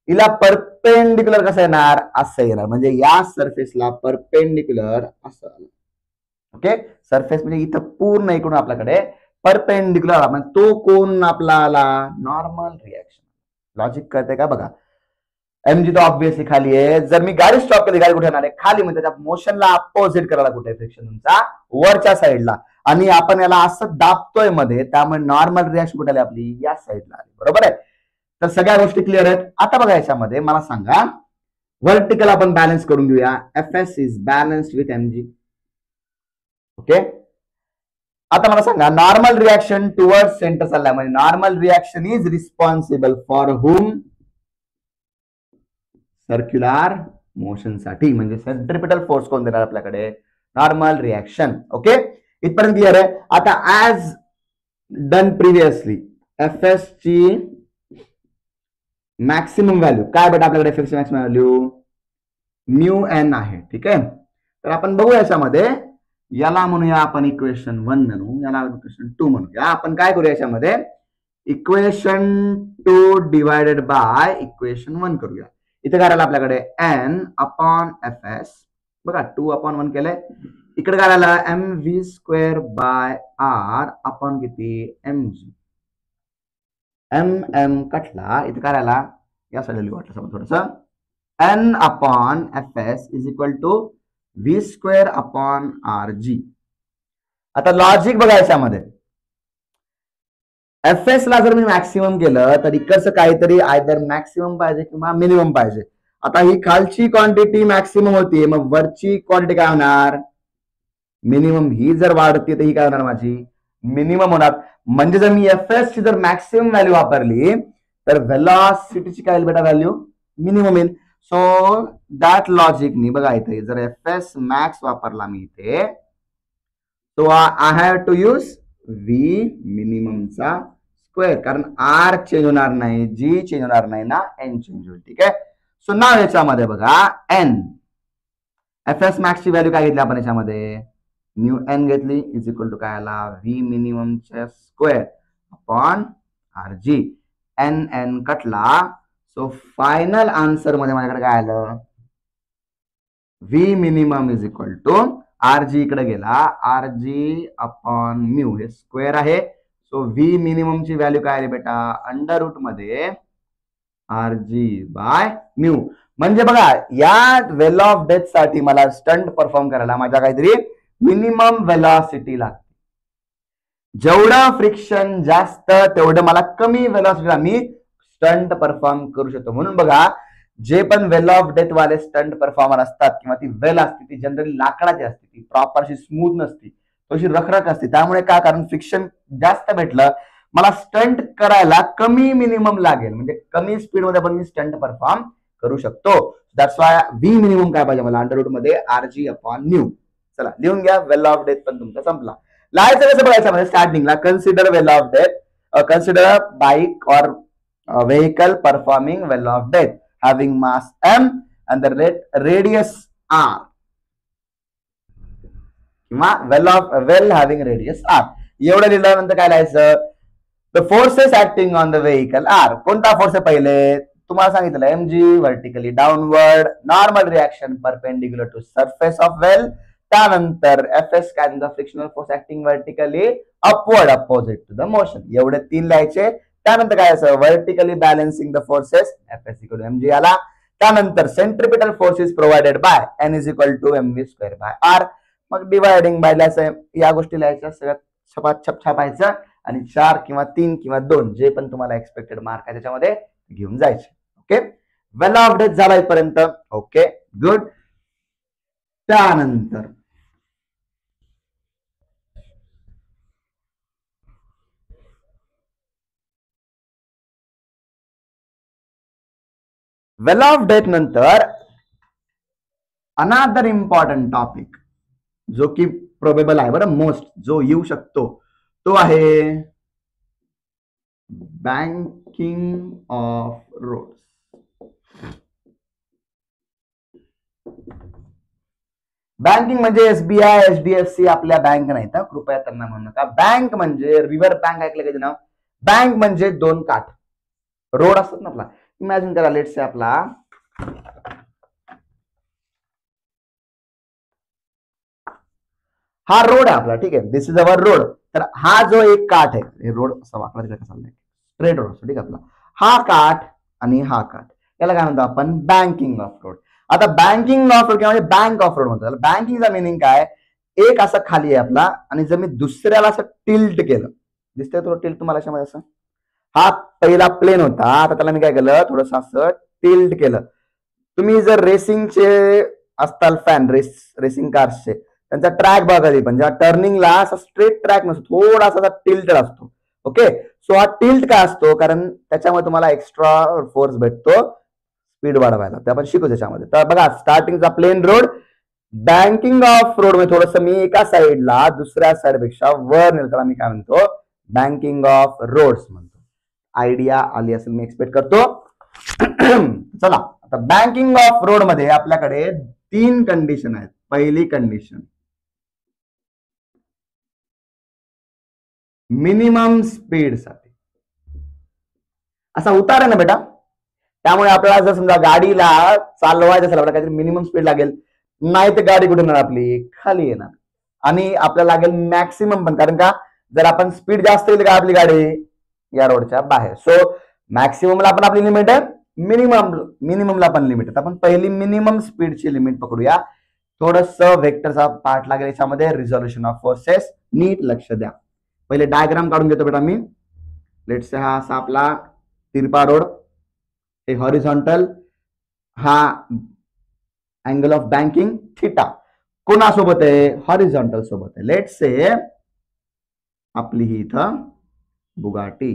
हिला परपेंडिक्युलर कसं येणार? असं येणार. म्हणजे या सरफेसला परपेंडिक्युलर असं. ओके. सरफेस म्हणजे इथं पूर्ण इकडून आपल्याकडे परपेंडिक्युलर, म्हणजे तो कोण आपला आला? Normal reaction. लॉजिक कळते का? बघा, एमजी तर ऑब्व्हियसली खाली आहे. जर मी गाडी स्टॉप केली, गाडी कुठे येणार आहे? खाली. म्हणजे त्याच्या मोशनला अपोजिट करायला कुठे फ्रिक्शन तुमचा? वरच्या साईडला. आणि आपण याला असं दाबतोय मध्ये, त्यामुळे नॉर्मल रिॲक्शन कुठे आली आपली? या साईडला आली. बरोबर आहे. तर सगळ्या गोष्टी क्लिअर आहेत. आता बघा, याच्यामध्ये मला सांगा, व्हर्टिकल आपण बॅलन्स करून घेऊया. FS is balanced with MG. Okay. आता मला सांगा, नॉर्मल रिॲक्शन टुवर्ड सेंटर चाललाय, म्हणजे normal reaction is responsible for hmm? Circular motion साठी. म्हणजे सेंट्रिपिटल फोर्स कोण देणार आपल्याकडे? Normal reaction. ओके. इथपर्यंत क्लिअर आहे. आता ऍज डन प्रिव्हियसली, एफएस ची मॅक्सिमम व्हॅल्यू काय बेटा आपल्याकडे? एफएस ची मॅक्सिमम व्हॅल्यू म्यू एन आहे. ठीक आहे. तर आपण बघू याच्यामध्ये, याला म्हणूया आपण इक्वेशन 1 म्हणू, याला इक्वेशन 2 म्हणूया. आपण काय करूया याच्यामध्ये? इक्वेशन 2 डिवायडेड बाय इक्वेशन 1 करूया. इथे काय राहिलं आपल्याकडे? N upon f s. बघा, 2/1 केलंय. इकडे काय राहिलं? M V square by r upon किती? M g. एम एम कटला. इथे काय राहिला? या साईडला लिहू वाटलं थोडस. N upon f s is equal to v square upon R g. आता लॉजिक बघा याच्यामध्ये, एफ एस ला जर मी मॅक्सिमम केलं तर इकडचं काहीतरी आयदर मॅक्सिमम पाहिजे किंवा मिनिमम पाहिजे. आता ही खालची क्वांटिटी मॅक्सिमम होती, मग वरची क्वांटिटी काय होणार? मिनिमम. ही जर वाढते तर ही काय होणार? माझी मिनिमम होणार. म्हणजे जर मी एफ एस ची जर मॅक्सिमम व्हॅल्यू वापरली तर व्हेलॉसिटीची काय बेटा व्हॅल्यू? मिनिमम येईल. सो दॅट लॉजिकनी बघा, इथे जर एफ एस मॅक्स वापरला मी इथे, so I have to use v मिनिममचा स्क्वेअर, कारण आर चेंज होणार नाही, जी चेंज होणार नाही ना, एन चेंज होईल. ठीक आहे. सो नाव याच्यामध्ये बघा, एन एफ एस मॅक्स ची व्हॅल्यू काय घेतली आपण याच्यामध्ये? म्यू एन घेतली, इज इक्वल टू काय आला? व्ही मिनिममच्या square upon R g. N N कटला. सो फायनल आन्सर मध्ये माझ्याकडे काय आलं? V minimum is equal to r g इकडे गेला, आर जी अपॉन म्यू, हे स्क्वेअर आहे. सो व्ही मिनिमम ची व्हॅल्यू काय आली बेटा? अंडर रूट मध्ये आर जी बाय म्यू. म्हणजे बघा, या वेल ऑफ डेथ साठी मला स्टंट परफॉर्म करायला माझ्या काहीतरी मिनिमम वेलॉसिटी लागते. जेवढं फ्रिक्शन जास्त तेवढं मला कमी वेलॉसिटीला मी स्टंट परफॉर्म करू शकतो. म्हणून बघा, जे पण वेल ऑफ डेथ वाले स्टंट परफॉर्मर असतात किंवा ती वेल असते ती जनरली लाकडाची असते, ती प्रॉपर अशी स्मूथ नसती, तशी रखरख असते. त्यामुळे काय? कारण फ्रिक्शन जास्त भेटलं, मला स्टंट करायला कमी मिनिमम लागेल, म्हणजे कमी स्पीड मध्ये पण मी स्टंट परफॉर्म करू शकतो. दॅट्स वाय व्ही मिनिमम काय पाहिजे मला? अंडर रूट मध्ये आर जी अपॉन न्यू. चला लिहून घ्या. वेल ऑफ डेथ पण तुमचा संपला. लावायचं कसं बघायचं म्हणजे स्टार्टिंगला, consider well of death, consider bike और vehicle performing well of death having mass m and the radius r, किंवा well having radius r. एवढं लिहिल्यानंतर काय लिहायचं? the forces acting on the vehicle are. कोणता फोर्स आहे? पहिले तुम्हाला सांगितलं mg vertically downward, normal reaction perpendicular to surface of well. त्यानंतर एफएस काय? Frictional force acting vertically upward opposite to the motion. एवढे 3 लिहायचे. त्यानंतर काय असं? Vertically balancing the forces, fs equal to mg आला. त्यानंतर centripetal forces provided by n is equal to mv square by r. मग डिवायडिंग बाय लिहायचं. या गोष्टी लिहायच्या, सगळ्यात छपात छप छापायचं आणि 4 किंवा 3 किंवा 2 जे पण तुम्हाला एक्सपेक्टेड मार्क आहे त्याच्यामध्ये घेऊन जायचे. ओके. वेल ऑफ डेथ झाला इथपर्यंत. Okay, good. त्यानंतर वेल ऑफ डेथ नंतर अनदर इम्पॉर्टंट टॉपिक जो की प्रोबेबल आहे बरं, मोस्ट जो येऊ शकतो, तो आहे बँकिंग ऑफ रोड्स. बँकिंग म्हणजे एसबीआय, एचडीएफसी आपल्या बँक नाही तर कृपया त्यांना म्हणू नका. बँक म्हणजे रिव्हर बँक ऐकलं कधी नाव. बँक म्हणजे दोन काठ, रोड असतात ना आपला. इमॅजिन करा, लेट्स से आपला हा रोड आहे आपला, ठीक आहे, दिस इज अवर रोड. तर हा जो एक काठ आहे, रोड असा वाकडा तिकडे चाललाय, स्ट्रेट रोड असतो, ठीक आहे आपला. हा काठ आणि हा काठ, याला काय म्हणतो आपण, बँकिंग ऑफ रोड. आता बँकिंग ऑफ रोड किंवा बँक ऑफ रोड म्हणतो. बँकिंगचा मिनिंग काय, एक असं खाली आहे आपला आणि जर मी दुसऱ्याला असं टिल्ट केलं, दिसतंय थोडं टिल्ट तुम्हाला अशामध्ये असं, हा पहिला प्लेन होता, आता त्याला मी काय केलं, थोडस असं टिल्ट केलं. तुम्ही जर रेसिंगचे असताल फॅन, रेसिंग कार्सचे, त्यांचा ट्रॅक बघा कधी पण, जेव्हा टर्निंगला असा स्ट्रेट ट्रॅक नसतो, थोडासा टिल्टेड असतो. ओके, सो हा टिल्ट का असतो, कारण त्याच्यामुळे तुम्हाला एक्स्ट्रा फोर्स भेटतो स्पीड वाढवायला, ते आपण शिकू त्याच्यामध्ये. तर बघा, स्टार्टिंगचा plane road, banking of road मध्ये थोडस मी एका साईडला दुसऱ्या साईड पेक्षा वर नेलं, त्याला मी काय म्हणतो, बँकिंग ऑफ रोड्स म्हणतो. आयडिया आली असेल मी एक्सपेक्ट करतो. चला, आता बँकिंग ऑफ रोड मध्ये आपल्याकडे 3 कंडिशन आहेत. पहिली कंडिशन, मिनिमम स्पीड साठी. असा उतार आहे ना बेटा, त्यामुळे आपल्याला जर समजा गाडीला चालवायचं असेल, आपल्याला काहीतरी मिनिमम स्पीड लागेल, नाही तर गाडी कुठे येणार आपली, खाली येणार. आणि आपल्याला लागेल मॅक्सिमम पण, कारण का जर आपण स्पीड जास्त येईल का आपली गाडी या रोडच्या बाहेर. सो मॅक्सिममला आपण आपली लिमिट आहे, मिनिममला पण लिमिट आहे. आपण पहिली मिनिमम स्पीडची लिमिट पकडूया. थोडस वेक्टरचा पार्ट लागेल याच्यामध्ये, रिझॉल्युशन ऑफ फोर्सेस, नीट लक्ष द्या. पहिले डायग्राम काढून घेतो बेटा मी. लेट्स से हा असा आपला तिरपा रोड, हे हॉरिझॉन्टल, हा अँगल ऑफ बँकिंग थिटा कोणासोबत आहे, हॉरिझॉन्टल सोबत आहे. लेट्स से आपली ही इथं बुगाटी,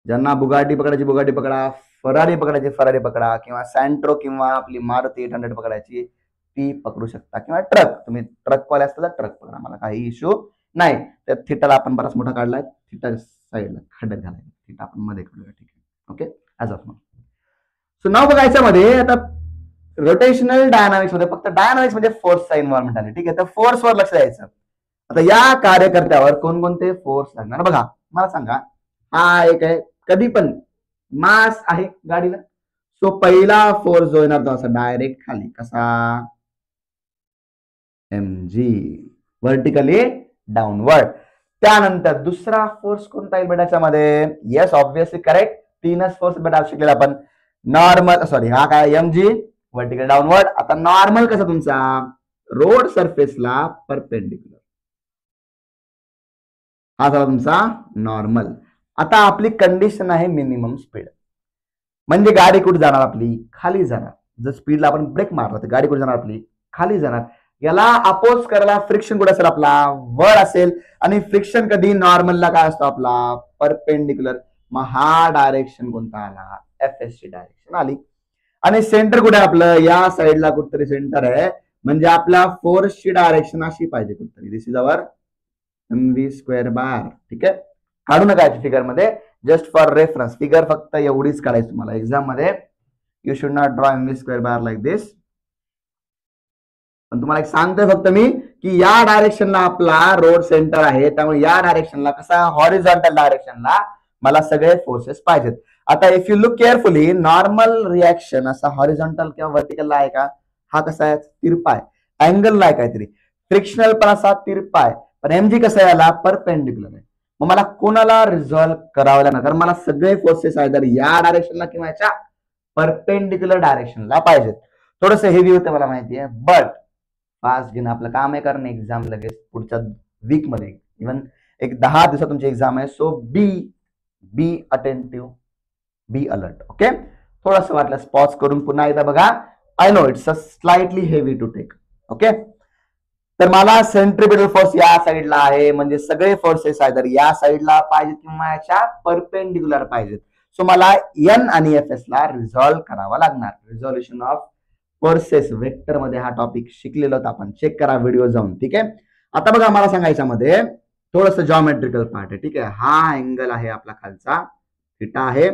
ज्यांना बुगाटी पकडायची बुगाटी पकडा, फरारी पकडायची फरारी पकडा, किंवा सँट्रो किंवा आपली मारुती 800 पकडायची ती पकडू शकता, किंवा ट्रक, तुम्ही ट्रकवाले असता तर ट्रक पकडा, मला काही इश्यू नाही. त्या थिटाला आपण बराच मोठा काढलाय, थिटा साईडला खड्ड्यात घालायचा, थिटा आपण मध्ये काढूया, ठीक आहे. Okay, as of now. So now बघा याच्यामध्ये आता रोटेशनल डायनामिक्स मध्ये फक्त डायनामिक्स म्हणजे फोर्सचा इन्व्हॉल्वमेंट आले, ठीक आहे. तर फोर्सवर लक्ष द्यायचं. आता या कार्यकर्त्यावर कोणकोणते फोर्स लागणार बघा, मला सांगा. हा एक आहे, कधी पण मास आहे गाडीला, सो पहिला फोर्स जो येणार तो असा डायरेक्ट खाली, कसा, mg, व्हर्टिकली डाऊनवर्ड. त्यानंतर दुसरा फोर्स कोणता येईल बेटाच्यामध्ये, येस ऑब्विसली करेक्ट, 3च फोर्स बेटा शिकलेला आपण. नॉर्मल, सॉरी हा काय, mg व्हर्टिकल डाऊनवर्ड. आता नॉर्मल कसा तुमचा, रोड सरफेसला परपेंडिक्युलर, हा झाला तुमचा नॉर्मल. आता आपली कंडिशन आहे मिनिमम स्पीड, म्हणजे गाडी कुठे जाणार आपली, खाली जाणार. जर स्पीडला आपण ब्रेक मारला तर गाडी कुठे जाणार आपली, खाली जाणार. याला अपोज करायला फ्रिक्शन कुठे असेल आपला, वर असेल. आणि फ्रिक्शन कधी नॉर्मलला काय असतो आपला, परपेंडिक्युलर. मग हा डायरेक्शन कोणता आला, एफएसची डायरेक्शन आली. आणि सेंटर कुठे आपलं, या साईडला कुठतरी सेंटर आहे, म्हणजे आपल्या फोर्सची डायरेक्शन अशी पाहिजे कुठतरी. This is our mv square bar, ठीक आहे. काढू नका फिगर मध्ये, जस्ट फॉर रेफरन्स. फिगर फक्त एवढीच काढायची तुम्हाला एक्झाम मध्ये. You should not draw mv square bar like this. पण तुम्हाला एक सांगतोय फक्त मी, की या डायरेक्शनला आपला रोड सेंटर आहे, त्यामुळे या डायरेक्शनला कसा, हॉरिझॉन्टल डायरेक्शनला मला सगळे फोर्सेस पाहिजेत. आता if you look carefully, normal reaction असा हॉरिझॉन्टल किंवा व्हर्टिकलला आहे का, हा कसा आहे, तिरपा आहे. अँगलला आहे काहीतरी, फ्रिक्शनल पण असा तिरपा आहे. पण mg कसा आहे, याला परपेंडिक्युलर आहे. मग मला कोणाला रिझॉल्व्ह करावं लागणार, कारण मला सगळे फोर्सेस आहे तर या डायरेक्शनला किंवा याच्या परपेंडिक्युलर डायरेक्शनला पाहिजेत. थोडस हेवी होतं मला माहिती आहे, बट फास्ट घेणं आपलं काम आहे, कारण एक्झाम लगेच पुढच्या वीक मध्ये, इव्हन एक 10 दिवसात तुमची एक्झाम आहे. So be attentive, be alert. Okay, थोडंसं वाटलं पॉज करून पुन्हा एकदा बघा. I know it's a slightly heavy to take. Okay, तर मला सेंट्रिपिटल फोर्स या साईडला आहे, म्हणजे सगळे फोर्सेस आहे तर या साईडला पाहिजेत किंवा याच्या परपेंडिक्युलर पाहिजेत. सो मला एन आणि एफ एस ला रिझॉल्व्ह करावा लागणार. रिझॉल्युशन ऑफ फोर्सेस वेक्टर मध्ये हा टॉपिक शिकलेलो आपण, चेक करा व्हिडिओ जाऊन, ठीक आहे. आता बघा मला सांगायच्या मध्ये, थोडस जॉमेट्रिकल पार्ट आहे. ठीक आहे, हा अँगल आहे आपला खालचा थिटा आहे,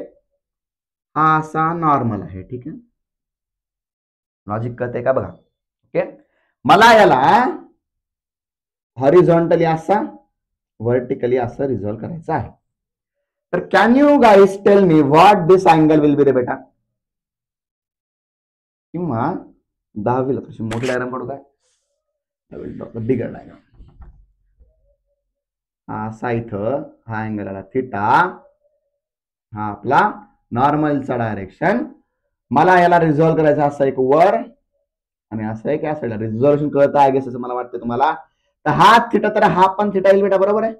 हा असा नॉर्मल आहे. ठीक आहे, लॉजिक कळतंय का बघा. ओके, मला याला हॉरिझॉन्टली असा व्हर्टिकली असं रिझॉल्व्ह करायचं आहे. तर can you guys tell me what this angle will be रे बेटा. किंवा 10वीला थोडीशी मोठी डायग्राम काढू काय, बिगर डायग्राम. असा इथं हा अँगल आला थिटा, हा आपला नॉर्मलचा डायरेक्शन. मला याला रिझॉल्व्ह करायचा असं एक वर आणि असं एक या साईडला. रिझॉल्युशन कळतं आय गेस असं मला वाटतं तुम्हाला. तर हा थिटा, तर हा पण थिटा येईल बेटा, बरोबर आहे.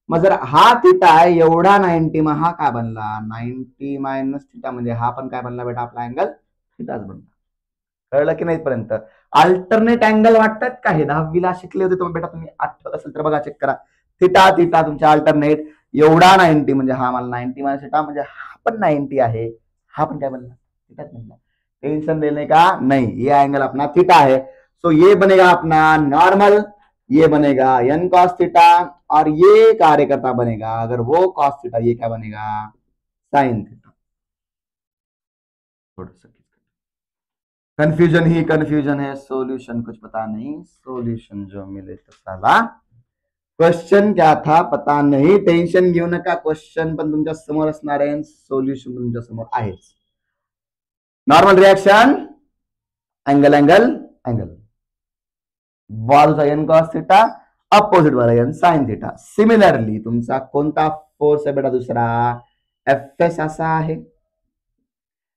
मग जर हा थिटा आहे एवढा 90, मग हा काय बनला 90 मायनस थिटा, म्हणजे हा पण काय बनला बेटा आपला अँगल थिटाच बनला. कळलं की नाही इथपर्यंत. अल्टरनेट अँगल वाटतात का हे 10वीला शिकले होते तुम्ही बेटा, तुम्ही आठवत असेल तर बघा, चेक करा. थिटा थिटा तुमच्या अल्टरनेट एवढा 90, म्हणजे हा मला 90 मायनस थिटा, म्हणजे हा पण 90 आहे, हा पण काय बनला थिटाच बनला. टेंशन लेने का नहीं, ये एंगल अपना थीटा है. सो ये बनेगा अपना नॉर्मल, ये बनेगा n cos थीटा, और ये कार्यकर्ता बनेगा अगर वो cos थीटा, ये क्या बनेगा sin थीटा. थोड़ा सा कंफ्यूजन ही कंफ्यूजन है, सॉल्यूशन कुछ पता नहीं. सॉल्यूशन जो मिले तो साला. क्वेश्चन क्या था पता नहीं, टेन्शन घेऊ नका. क्वेश्चन पण तुमच्या समोर असणार आहे, सॉल्यूशन तुमच्या समोर आहेच. Normal reaction, angle angle angle, बाजूचा एन कॉस थिटा, अपोजिट वाला एन साइन थिटा. सिमिलरली तुमचा कोणता फोर्स आहे बेटा दुसरा, एफ एस असा आहे.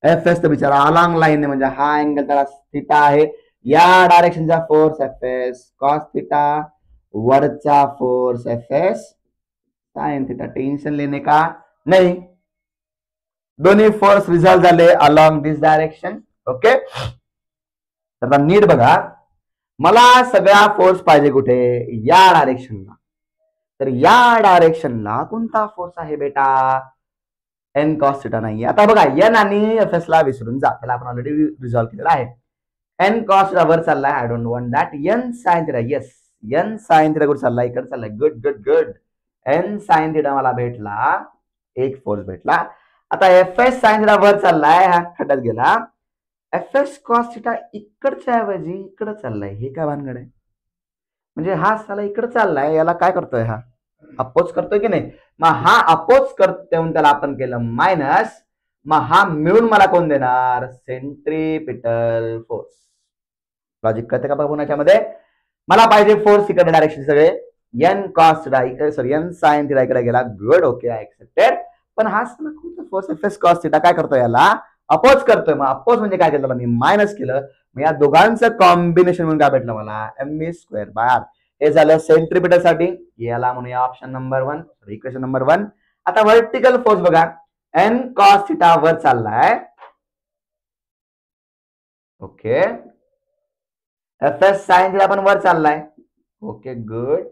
एफ एस तर बिचारा अलॉंग लाईन आहे, म्हणजे हा अँगल त्याला थिटा आहे. या डायरेक्शनचा force F S cos theta, वरचा force F S sign theta. Tension लेने का नाही, दोन्ही फोर्स रिझॉल्व झाले अलॉंग दिस डायरेक्शन. ओके, तर नीट बघा, मला सगळा फोर्स पाहिजे कुठे, या डायरेक्शनला. तर या डायरेक्शनला कोणता फोर्स आहे बेटा, एन कॉस थिटा नाही. आता बघा एन आणि एफ एस ला विसरून जा, त्याला आपण ऑलरेडी रिझॉल्व्ह केलेला आहे. एन कॉस थिटा वर चाललाय, I don't want that. N sign theta, yes N sign theta कुठे चाललाय, इकडे चाललाय. Good good good. N sign theta मला भेटला, एक फोर्स भेटला. आता एफ एस साइन थिटा वर चाललाय, हा खड्ड्यात गेला. एफ एस कॉस थिटा इकडच्या ऐवजी इकडे चाललाय, हे काय भानगड आहे. म्हणजे हा साला इकडे चाललाय, याला काय करतोय, हा अपोज करतोय की नाही. मग हा अपोज करतोय, त्याला आपण केलं मायनस. मग हा मिळून मला कोण देणार, सेंट्रीपिटल फोर्स. लॉजिक कळते का बघून याच्यामध्ये. मला पाहिजे फोर्स इकडे डायरेक्शन सगळे, N cos theta sorry N sign theta इकडे गेला. Good, okay, I accepted. पण हा force F S cos theta काय करतोय, याला अपोज करतोय. मग अपोज म्हणजे काय केलं मी, मायनस केलं. मग या दोघांचं कॉम्बिनेशन म्हणून काय भेटलं मला, M B square by R. हे झालं सेंट्रीपिटल साठी, याला म्हणूया ऑप्शन नंबर 1, इक्वेशन नंबर 1. आता व्हर्टिकल फोर्स बघा, एन कॉस थिटा वर चाललाय. Okay, F S sine theta पण वर चाललाय. Okay good.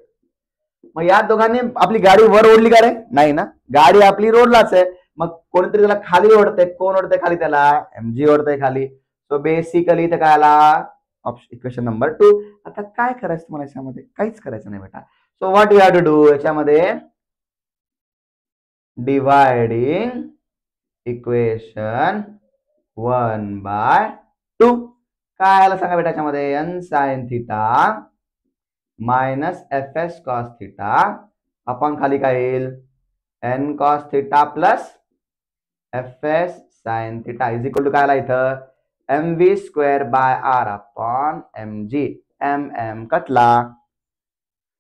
मग या दोघांनी आपली गाडी वर ओढली का रे, नाही ना, गाडी आपली रोडलाच आहे. मग कोणतरी त्याला खाली ओढतंय, कोण ओढतंय खाली, त्याला एमजी ओढतंय खाली. सो बेसिकली इथं काय आला, ऑप्शन इक्वेशन नंबर 2. आता काय करायचं तुम्हाला याच्यामध्ये, काहीच करायचं नाही बेटा. So what you have to do, याच्यामध्ये डिवायडिंग इक्वेशन 1/2. काय आलं सांगा बेटा याच्यामध्ये, n sign theta minus f S cos theta आपण खाली काय येईल, n cos theta plus F S sign theta is equal to काय आला इथं, m V square by r upon m g. M M कटला.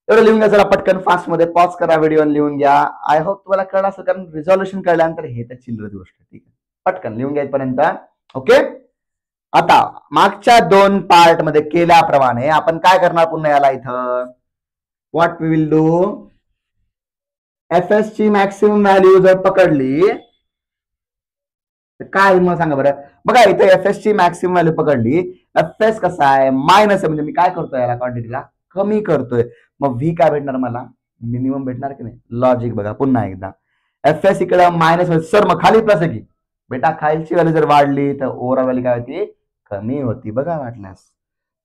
एवढं लिहून घ्या जरा पटकन, फास्ट मध्ये पॉज करा व्हिडिओ आणि लिहून घ्या. आय होप तुम्हाला कळलं असेल, कारण रिझॉल्युशन कळल्यानंतर हे तर चिल्लर गोष्ट. ठीक आहे, पटकन लिहून घ्या इथपर्यंत. ओके, आता मागच्या 2 पार्ट मध्ये केल्याप्रमाणे आपण काय करणार पुन्हा याला इथं, what we will do, F S ची मॅक्सिमम व्हॅल्यू जर पकडली तर काय मग सांगा बरं. बघा इथे एफ एस ची मॅक्सिमम व्हॅल्यू पकडली, एफ एस कसा आहे मायनस आहे, म्हणजे मी काय करतोय याला क्वांटिटीला कमी करतोय. मग व्ही काय भेटणार मला, मिनिमम भेटणार की नाही. लॉजिक बघा पुन्हा एकदा, एफ एस इकडे मायनस, सर मग खाली प्लस आहे की बेटा, खालची व्हॅल्यू जर वाढली तर ओव्हरऑल व्हॅल्यू काय होती, कमी होती. बघा वाटल्यास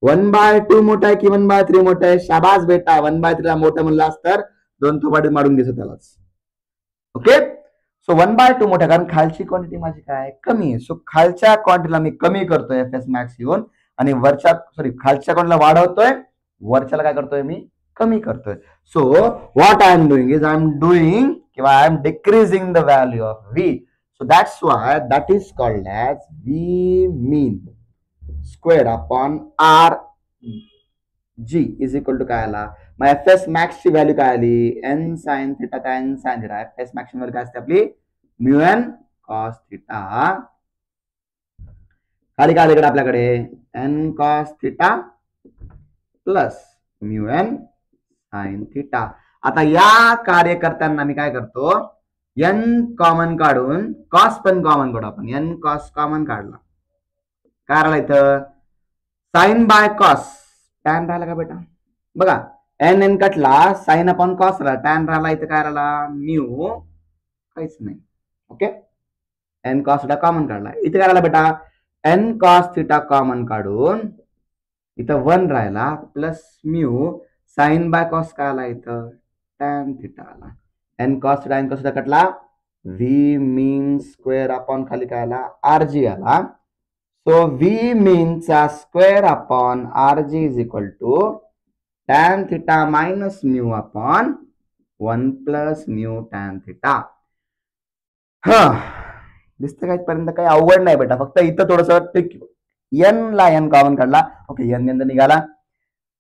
1/2 मोठा आहे की 1/3 मोठा आहे, शाबास बेटा. 1/3 ला मोठं म्हणलास तर दोन थोबाडीत मारून घ्यायचं त्यालाच. ओके, सो 1/2 मोठ्या, कारण खालची क्वांटिटी माझी काय कमी आहे. सो खालच्या क्वांटिटीला मी कमी करतोय एफ एस मॅक्स घेऊन, आणि वरच्या खालच्या क्वांटिटीला वाढवतोय, वरच्याला काय करतोय मी कमी करतोय. So what I am doing is I am doing किंवा I am decreasing the value of v. So that's why that is called as v min square upon R G is equal to काय आला, मग f S max ची value काय आली, n sign theta. काय n sign theta, f S max ची value काय असते आपली म्यू एन कॉस थिटा. खाली काय आले आपल्याकडे N cos theta plus mu N sign theta. आता या कार्यकर्त्यांना मी काय करतो, एन कॉमन काढून कॉस पण कॉमन काढू आपण. एन कॉस कॉमन काढला, काय राहिला इथं साइन बाय कॉस, टॅन राहिला का बेटा. बघा एन एन कटला, साइन अपॉन कॉस राहिला, टॅन राहिला, इथं काय राहिला म्यू, काहीच नाही. Okay, N cos theta common काढला, इथे काय राहिला बेटा एन कॉस थिटा कॉमन काढून इथं 1 राहिला plus mu sign by cos काय आला इथं टॅन थिटा आला. एन कॉस थिटा कटला, व्ही मीन स्क्वेअर अपॉन खाली काय आला आर जी आला. सो व्ही मीन चा square upon R G is equal to tan theta minus mu upon 1 plus mu tan theta. हा दिसतं काय पर्यंत काही अवघड नाही बेटा, फक्त इथं थोडस ट्रिक. एन ला एन कॉमन काढला, ओके एन एन निघाला.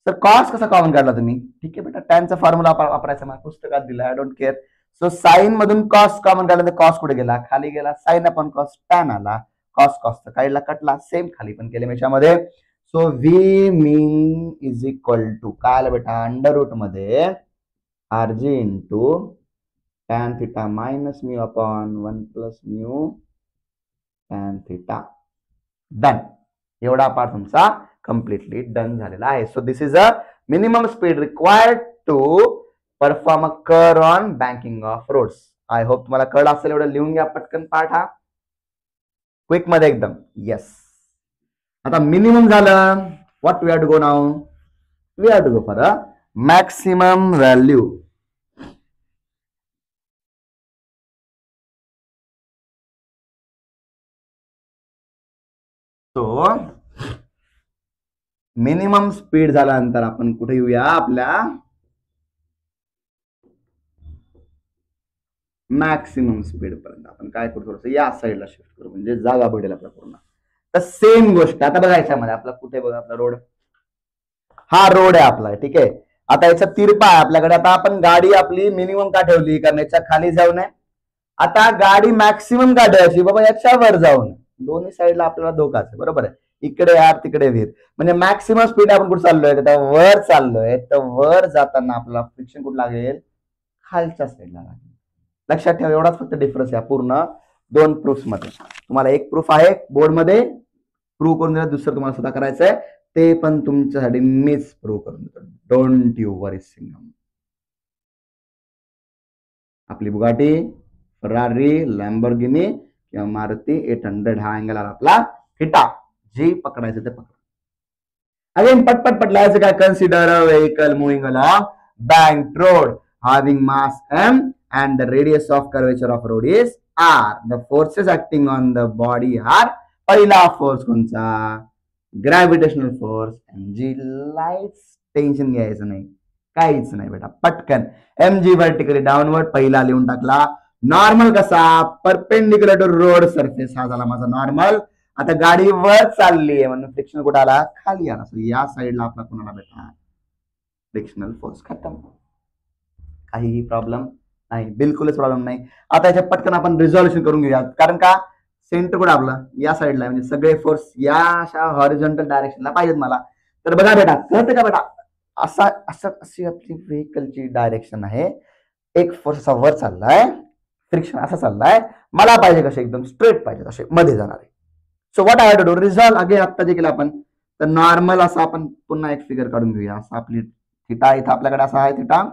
सर कॉस कसा कॉमन काढला तुम्ही, ठीक आहे बेटा टॅनचा फॉर्म्युला वापरायचा, मला पुस्तकात दिला, I don't care. So sine मधून कॉस कॉमन काढला तर कॉस कुठे गेला, खाली गेला, साइन अपॉन कॉस टॅन आला, कॉस कॉसचा काढला कटला, सेम खाली पण केले याच्यामध्ये. So V mean is equal to काय आलं बेटा अंडर रूट मध्ये R G into tan theta minus mu upon 1 plus mu tan theta. Done, एवढा पार्ट तुमचा कम्प्लिटली डन झालेला आहे. So this is a minimum speed required to perform a curve on banking of roads. I hope तुम्हाला कळलं असेल, एवढं लिहून घ्या पटकन पार्ट हा क्विक मध्ये एकदम. येस, आता मिनिमम झालं, what we have to go now, we have to go for a maximum value. So minimum speed झाल्यानंतर आपण कुठे येऊया, आपल्या मॅक्सिमम स्पीड पर्यंत. आपण काय करू, थोडस या साईडला शिफ्ट करू, म्हणजे जागा भेटेल आपल्या पूर्ण. तर सेम गोष्ट आता बघा याच्यामध्ये आपला कुठे बघा आपला रोड, हा रोड आहे आपला, ठीक आहे. आता याचा तिरपा आहे आपल्याकडे. आता आपण गाडी आपली मिनिमम का ठेवली, कारण याच्या खाली जाऊ नये. आता गाडी मॅक्सिमम का ठेवायची बाबा, याच्यावर जाऊ नये. दोन्ही साईडला आपल्याला धोकाच आहे, बरोबर आहे. इकडे यार तिकडे वीर, म्हणजे मॅक्सिमम स्पीड आपण कुठे चाललोय, तर वर चाललोय, तर वर जाताना आपल्याला फ्रिक्शन कुठे लागेल, खालच्या साईडला लागेल. लक्षात ठेवा, एवढाच फक्त डिफरन्स आहे पूर्ण दोन प्रूफ्स मध्ये. तुम्हाला एक प्रूफ आहे बोर्ड मध्ये प्रूव्ह करून दिलं, दुसरं तुम्हाला स्वतः करायचंय, ते पण तुमच्यासाठी मीच प्रूव्ह करून देतो. डोंट यू वरी सिंगम. आपली बुगाटी, फरारी, लॅम्बोर्गिनी किंवा मारुती 800 हा अँगल आला आपला थिटा. जे पकडायचं ते पकडा. अगेन पटपट पटलायचं काय, consider a vehicle moving along bank road having mass m and the radius of curvature of road is r. The forces acting on the body are, पहिला फोर्स कोणचा, gravitational force. mg lights, tension घ्यायचं नाही, काहीच नाही बेटा, पटकन mg vertically downward पहिला लिहून टाकला. नॉर्मल कसा, परपेंडिक्युलर टू रोड सरफेस, हा झाला माझा नॉर्मल. आता गाडी वर चालली आहे म्हणून फ्रिक्शन कुठे आला, खाली आला. या साईडला आपला कोणाला बेटा फ्रिक्शनल फोर्स. खतम, काहीही प्रॉब्लेम नाही, बिलकुलच प्रॉब्लेम नाही. आता याच्या पटकन आपण रिझॉल्युशन करून घेऊया, कारण का सेंटर कुठे आपला या साईडला आहे, म्हणजे सगळे फोर्स या अशा हॉरिझॉन्टल डायरेक्शनला पाहिजेत मला. तर बघा बेटा, कळतं का बेटा, अशी आपली व्हेकलची डायरेक्शन आहे. एक फोर्स असा वर चाललाय, फ्रिक्शन असा चाललाय, मला पाहिजे कसे एकदम स्ट्रेट पाहिजे, असे मध्ये जाणारे. So what I to do, resolve again आता जे केलं आपण, तर नॉर्मल असा आपण पुन्हा एक फिगर काढून घेऊया. असा आपली थिटा, इथं आपल्याकडे असा आहे थिटा,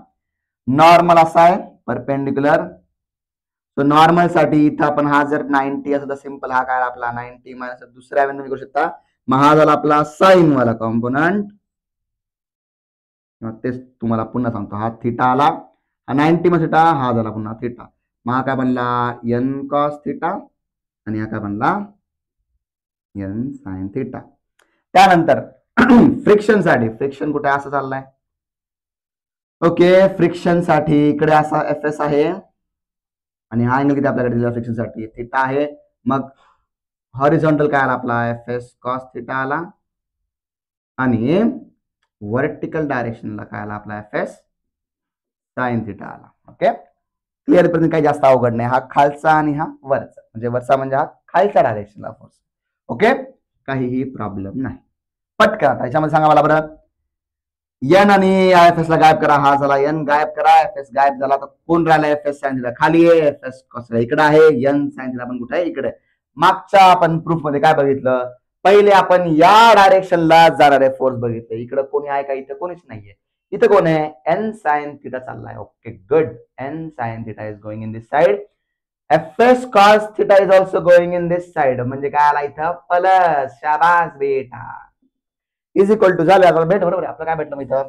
नॉर्मल असा आहे परपेंडिक्युलर. सो नॉर्मल साठी इथं आपण हा जर 90 असं सिंपल, हा काय आपला 90 मायनस दुसऱ्या व्हॅल्यू करू शकता, मग हा झाला आपला साइन वाला कॉम्पोनंट. तेच तुम्हाला पुन्हा सांगतो, हा थिटा आला, हा 90 मग थिटा, हा झाला पुन्हा थिटा. मग हा काय बनला एन कॉस थिटा आणि हा काय बनला एन साइन थिटा. त्यानंतर फ्रिक्शन साठी, फ्रिक्शन कुठे असं चाललाय, ओके. फ्रिक्शन साठी इकडे असा एफ एस आहे आणि हा अँगल किती आपल्याकडे दिला फ्रिक्शन साठी थिटा आहे. मग हॉरिझॉन्टल काय आला आपला एफ एस कॉस थिटा आला आणि वर्टिकल डायरेक्शनला काय आला आपला एफ एस साइन थिटा आला. ओके, क्लिअर पर्यंत काही जास्त अवघड नाही. हा खालचा आणि हा वरचा, म्हणजे वरचा म्हणजे हा खालच्या डायरेक्शनला फोर्स. ओके, काहीही प्रॉब्लेम नाही. पटकन आता याच्यामध्ये सांगा मला बरं, एन आणि एफ एस ला गायब करा. हा झाला एन गायब करा, एफ एस गायब झाला, तर कोण राहिला एफ एस साइन थिटा खाली आहे, एफ एस कॉस इकडे आहे, एन साइन थिटा पण कुठे आहे इकडे. मागच्या आपण प्रूफ मध्ये काय बघितलं, पहिले आपण या डायरेक्शनला जाणारे फोर्स बघितले. इकडे कोणी आहे का, इथं कोणीच नाहीये. इथं कोण आहे, एन साइन थिटा चाललाय. Okay good, N sign theta is going in this side, F S cos theta is also going in this side. म्हणजे काय आला इथं प्लस, शाबास बेटा, इज इक्वल टू झालं आपलं भेट. बरोबर आपलं काय भेटलं इथं,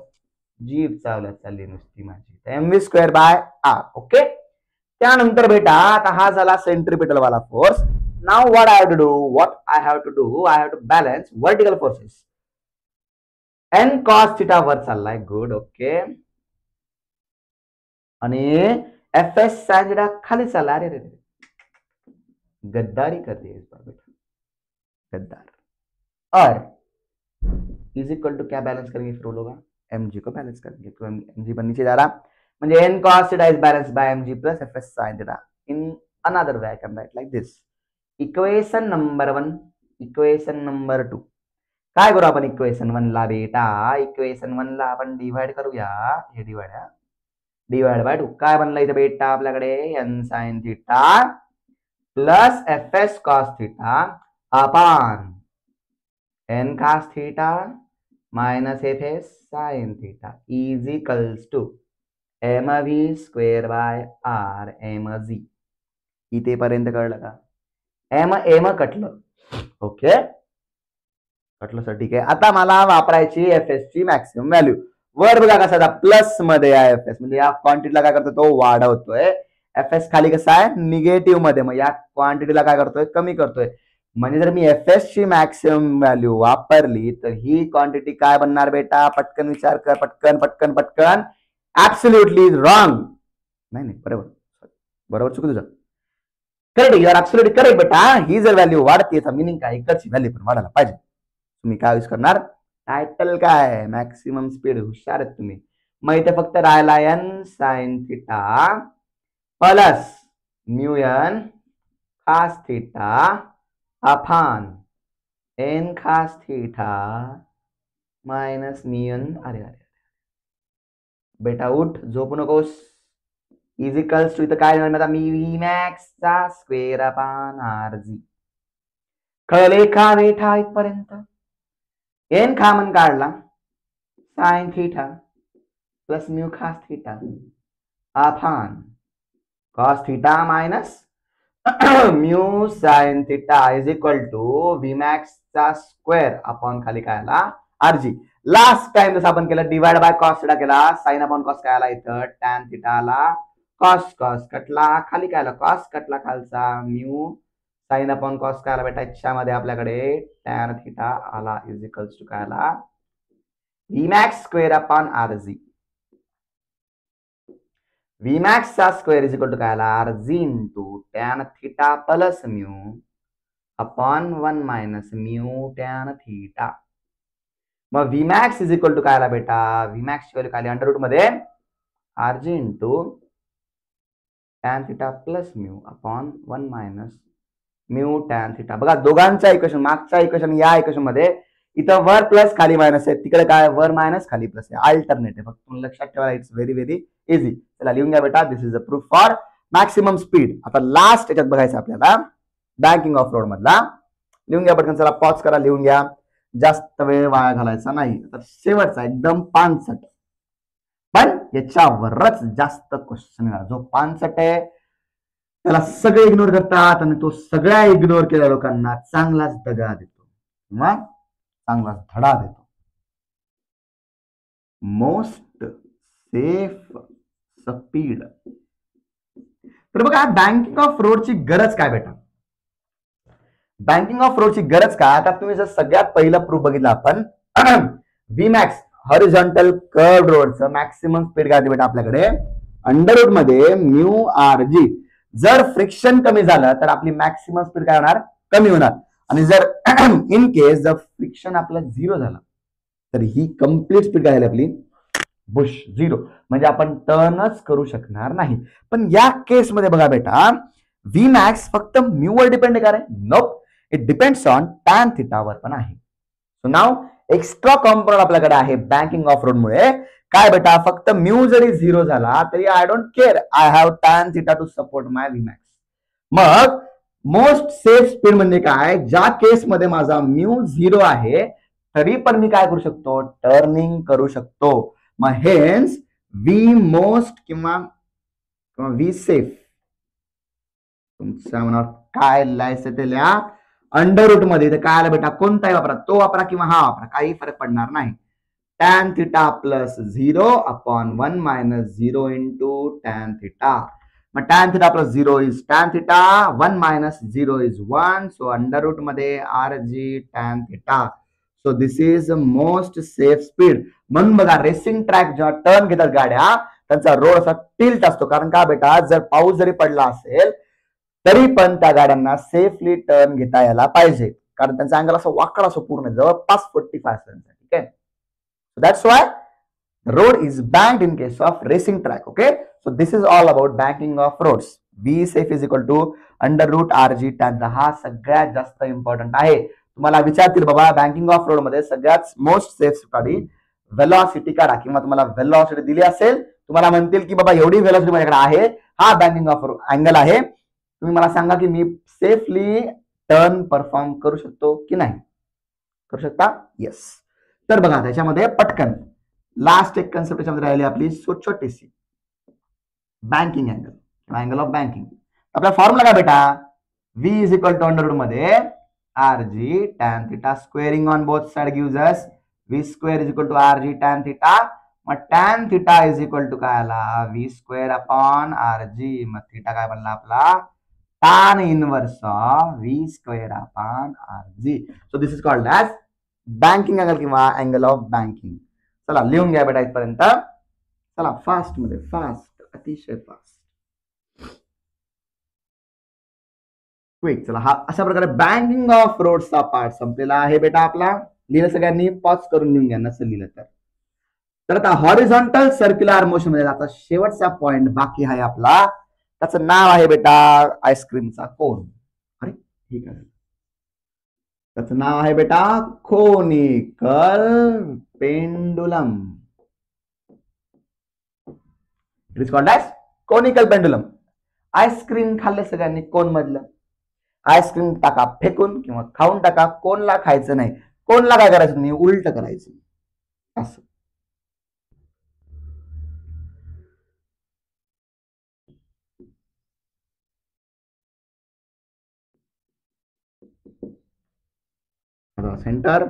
जीप चावल्यात चालली नुसती माझी, M V square by R. Okay, त्यानंतर बेटा आता हा झाला सेंट्रिपिटल वाला force. Now what I have to do, I have to balance vertical forces. n cos theta वर चाललाय, गुड. ओके, आणि एफ एस साइन थिटा खाली चालला. अरे रे गद्दारी कर दी इस बार बेटा, गद्दार. और इज इक्वल टू क्या बैलेंस करेंगे फिर वो लोग, mg को बैलेंस करेंगे. तो mg पर नीचे जा रहा, म्हणजे n cos theta is balanced by mg plus fs sin theta. In another way I can write like this. Equation number 1, equation number 2. काय करू आपण इक्वेशन 1 ला बेटा, इक्वेशन 1 ला आपण डिवाइड करूया. हे डिवाइड बाय 2. काय बनलं इथं बेटा आपल्याकडे, N sign theta plus F S cos theta upon N cos theta minus F S sign theta is equals to M V square by R M G. इथेपर्यंत कळलं का, एम कटलं. ओके, कटलं सर, ठीक आहे. आता मला वापरायची एफ एस ची मॅक्सिमम व्हॅल्यू. वर बघा कसा प्लस मध्ये आहे एफ एस, म्हणजे या क्वांटिटीला काय करतो तो वाढवतोय. एफ एस खाली कसा आहे निगेटिव्ह मध्ये, मग या क्वांटिटीला काय करतोय कमी करतोय. म्हणजे जर मी एफ एस ची मॅक्सिमम व्हॅल्यू वापरली तर ही क्वांटिटी काय बनणार बेटा, पटकन विचार कर, पटकन पटकन पटकन. Absolutely wrong. नाही बरोबर, बरोबर चुक तुझं, correct, you are absolutely correct बेटा. ही जर व्हॅल्यू वाढते तर मिनिंग काय, इकडची व्हॅल्यू पण वाढायला पाहिजे. तुम्ही काय यूज करणार, टायटल काय मॅक्सिमम स्पीड, हुशार आहेत तुम्ही. मग इथे फक्त राहिला N sign theta plus mu N cos theta upon N cos theta minus mu N. अरे अरे बेटा उठ, झोपू नकोस. इज इक्वल्स टू इथं काय आता मी व्ही मॅक्स चा स्क्वेअर अपॉन आर जी. कळले का बेटा इथपर्यंत. एन कॉमन काढला, sine theta plus mu cos theta upon cos theta minus mu sine theta is equal to V max चा स्क्वेअर अपॉन खाली काय आला आरजी. लास्ट टाइम जसं आपण केलं डिवाइड बाय कॉस थीटा केला, साइन अपॉन कॉस काय आला इथं टॅन थीटा आला, कॉस कॉस कटला, खाली काय आला कॉस कटला खालचा, म्यू साइन अपॉन कॉस काय आला बेटा याच्यामध्ये आपल्याकडे टॅन थीटा आला इज इक्वल्स टू काय आला v max square upon rg. V max चा स्क्वेअर इज इक्वल टू काय आला rg into tan theta plus mu upon 1 minus mu tan theta. मग v max is equal to काय आला बेटा, व्ही मॅक्स व्हॅल्यू काय आली अंडर रूट मध्ये rg into tan theta plus mu upon 1 minus mu tan theta. बघा दोघांच्या equation, मागच्या इक्वेशन या इक्वेशन मध्ये इथं वर प्लस खाली मायनस आहे, तिकडे काय वर मायनस खाली प्लस आहे, अल्टरनेटिव्ह. फक्त तुम्हाला लक्षात ठेवा, इट्स व्हेरी व्हेरी इझी. चला लिहून घ्या बेटा, this is a proof for maximum speed. आता लास्ट याच्यात बघायचं आपल्याला बँकिंग ऑफ रोड मधला. लिहून घ्या पटकन, चला पॉज करा, लिहून घ्या, जास्त वेळ वाया घालायचा नाही. तर शेवटचा एकदम 5 पण याच्यावरच जास्त क्वेश्चन, जो 5 आहे त्याला सगळे इग्नोर करतात आणि तो सगळ्या इग्नोर केलेल्या लोकांना चांगलाच दगा देतो किंवा चांगलाच धडा देतो. Most safe speed. तर बघा बँकिंग ऑफ रोडची गरज काय बेटा? बँकिंग ऑफ रोडची गरज काय? आता तुम्ही जर सगळ्यात पहिला प्रूफ बघितला आपण व्ही मॅक्स हॉरिझॉन्टल कर्व रोडचं मॅक्सिमम स्पीड काय बेटा आपल्याकडे अंडर रूट मध्ये म्यू आर जी. जर फ्रिक्शन कमी झालं तर आपली मॅक्सिमम स्पीड काय होणार? कमी होणार. आणि जर इन केस जर फ्रिक्शन आपलं 0 झालं तर ही कम्प्लीट स्पीड काय झाली आपली? बुश 0. म्हणजे आपण टर्नच करू शकणार नाही. पण या केसमध्ये बघा बेटा व्ही मॅक्स फक्त म्यू वर डिपेंड आहे. नोप, इट डिपेंड्स ऑन टॅन थिटावर पण आहे. सो नाव एक्स्ट्रा कॉम्पोनंट आपल्याकडे आहे बँकिंग ऑफ रोड मुळे. काय बेटा फक्त म्यू जरी 0 झाला तरी I don't care, I have tan theta to support my V max. मग मोस्ट सेफ स्पीड म्हणजे काय? ज्या केसमध्ये माझा म्यू 0 आहे तरी पण मी काय करू शकतो? टर्निंग करू शकतो. मग हेन्स व्ही मोस्ट किंवा व्ही सेफ तुमच्या मनावर काय लिहायचं ते लिहा. अंडर रूट मध्ये काय आलं बेटा? कोणताही वापरा, तो वापरा किंवा हा वापरा, काही फरक पडणार नाही. Tan theta plus 0 upon 1 minus 0 into tan theta. मग tan theta plus 0 is tan theta, 1 minus 0 is 1. So under root मध्ये R g tan theta. So this is most safe speed. म्हणून बघा रेसिंग ट्रॅक जेव्हा turn घेतात गाड्या त्यांचा road असा tilt असतो. कारण का बेटा जर पाऊस जरी पडला असेल तरी पण त्या गाड्यांना सेफली टर्न घेता यायला पाहिजे. कारण त्यांचा अँगल असा वाकडा असो पूर्ण जवळपास 45 असेल. ठीक आहे. So that's why the road is banked in case of racing track. Okay. So this is all about banking of roads. V safe is equal to under root RG tan. हा सगळ्यात जास्त इम्पॉर्टंट आहे. तुम्हाला विचारतील बाबा banking of road मध्ये सगळ्यात most safe काढी व्हेलॉसिटी काढा किंवा तुम्हाला व्हेलॉसिटी दिली असेल तुम्हाला म्हणतील की बाबा एवढी व्हेलॉसिटी माझ्याकडे आहे, हा बँकिंग ऑफ अँगल आहे, तुम्ही मला सांगा की मी सेफली टर्न परफॉर्म करू शकतो की नाही? करू शकता? येस. तर बघा त्याच्यामध्ये पटकन लास्ट एक कन्सेप्ट त्याच्यामध्ये राहिली आपली छोटीशी बँकिंग अँगल किंवा अँगल ऑफ बँकिंग. आपला फॉर्म्युला काय बेटा? V is equal to under root मध्ये R g tan theta squaring on both side gives us v square is equal to r g tan theta. मग tan theta is equal to काय आला? V square upon R g. मग theta काय बनला आपला? tan inverse of v square upon rg. So this is called as banking angle किंवा angle of banking. चला लिहून घ्या बेटा इथपर्यंत. चला फास्ट मध्ये फास्ट, अतिशय फास्ट क्विक. चला हा अशा प्रकारे बँकिंग ऑफ रोडचा पार्ट संपलेला आहे बेटा आपला. लिहिलं सगळ्यांनी? पॉज करून लिहून घ्या नसेल लिहिलं तर. तर आता हॉरिझॉन्टल सर्क्युलर मोशन मध्ये आता शेवटचा पॉइंट बाकी आहे आपला. त्याचं नाव आहे बेटा आईस्क्रीमचा कोन. अरे ठीक आहे. त्याचं नाव आहे बेटा conical pendulum. It is called as conical pendulum. Ice cream खाल्ले सगळ्यांनी कोन मधलं. आईस्क्रीम टाका फेकून किंवा खाऊन टाका. कोनला खायचं नाही. कोनला काय करायचं नाही? उलट करायचं असं. Centre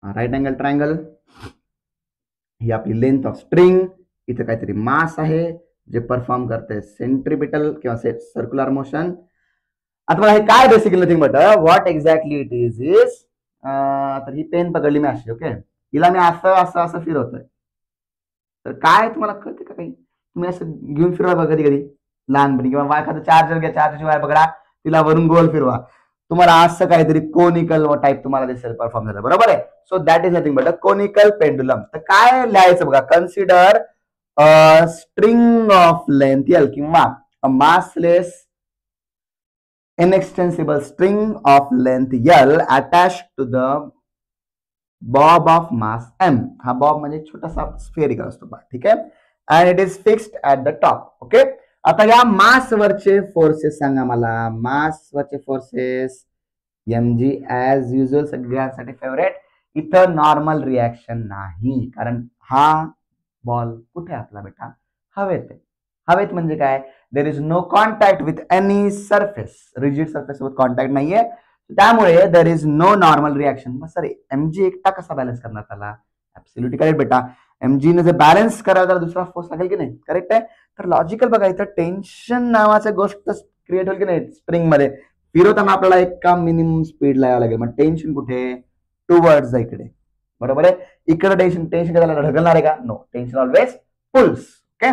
right angle triangle. ही आपली लेंथ ऑफ स्ट्रिंग. इथे काहीतरी मास आहे जे परफॉर्म करते सेंट्रिपिटल किंवा सर्क्युलर मोशन. आता हे काय basically nothing but what exactly it is तर ही पेन पकडली मी अशी. ओके. हिला मी असं असं असं फिरवतोय तर काय तुम्हाला कळते का काही? तुम्ही असं घेऊन फिरवा बघा कधी कधी लहानपणी किंवा एखादं चार्जर घ्या, चार्जरची वायर पकडा, तिला वरून गोल फिरवा, तुम्हाला असं काहीतरी कोनिकल टाइप तुम्हाला दिसेल परफॉर्म झालं. बरोबर आहे. So that is nothing but a conical pendulum. तर काय लिहायचं बघा? Consider string of length L किंवा a massless inextensible string of length L attach to the bob of mass M. हा बॉब म्हणजे छोटासा स्फेरिकल असतो. ठीक आहे. And it is fixed at the top. Okay. आता या मास वरचे फोर्सेस सांगा मला. मास वरचे forces M G as usual सगळ्यांसाठी फेवरेट. इथं नॉर्मल रिॲक्शन नाही कारण हा बॉल कुठे आपला बेटा? हवेत आहे. हवेत म्हणजे काय? There is no contact with any surface. Rigid surface सोबत कॉन्टॅक्ट नाहीये त्यामुळे there is no normal reaction. मग सर एम जी एकटा कसा बॅलन्स करणार त्याला? ऍब्सोल्युटली करेक्ट बेटा. mg ने जर बॅलन्स करायला तर दुसरा फोर्स लागेल की नाही, करेक्ट आहे. तर लॉजिकल बघा इथं टेन्शन नावाचं गोष्ट क्रिएट होईल की नाही स्प्रिंग मध्ये. फिरवताना आपल्याला एका मिनिमम स्पीडला यावं लागेल. मग टेन्शन कुठे, टुवर्ड्स इकडे, बरोबर आहे. इकडे टेन्शन टेन्शन करायला ढकलणार आहे का, no. Tension always pulls. Okay,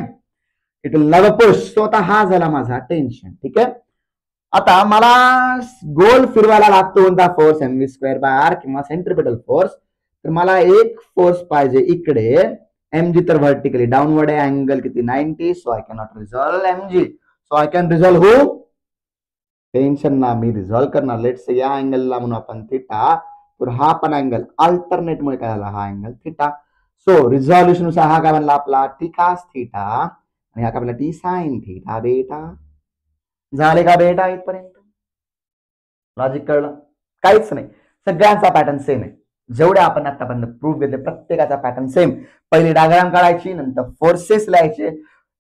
it will never push. So आता हा झाला माझा टेन्शन. ठीक आहे. आता मला गोल फिरवायला लागतो कोणता force, mv square by R किंवा सेंट्रिपिटल फोर्स. तर मला एक फोर्स पाहिजे इकडे, mg तर व्हर्टिकली डाऊनवर्ड आहे, अँगल किती 90. So I can not resolve mg. So I can resolve who, tension ना मी रिझॉल्व करणार. लेट्स से या अँगलला म्हणून आपण थिटा, तर हा पण अँगल अल्टरनेट मुळे काय झाला, हा अँगल थिटा. सो रिझॉल्युशन नुसार हा काय बनला आपला थिटास थिटा, आणि हा काय बनला टी साइन थिटा बेटा. झाले का बेटा इथपर्यंत? लॉजिक कळलं? काहीच नाही, सगळ्यांचा पॅटर्न सेम आहे. जेवढे आपण आतापर्यंत प्रूफ घेतले प्रत्येकाचा पॅटर्न सेम. पहिली डायग्राम काढायची, नंतर फोर्सेस लिहायचे,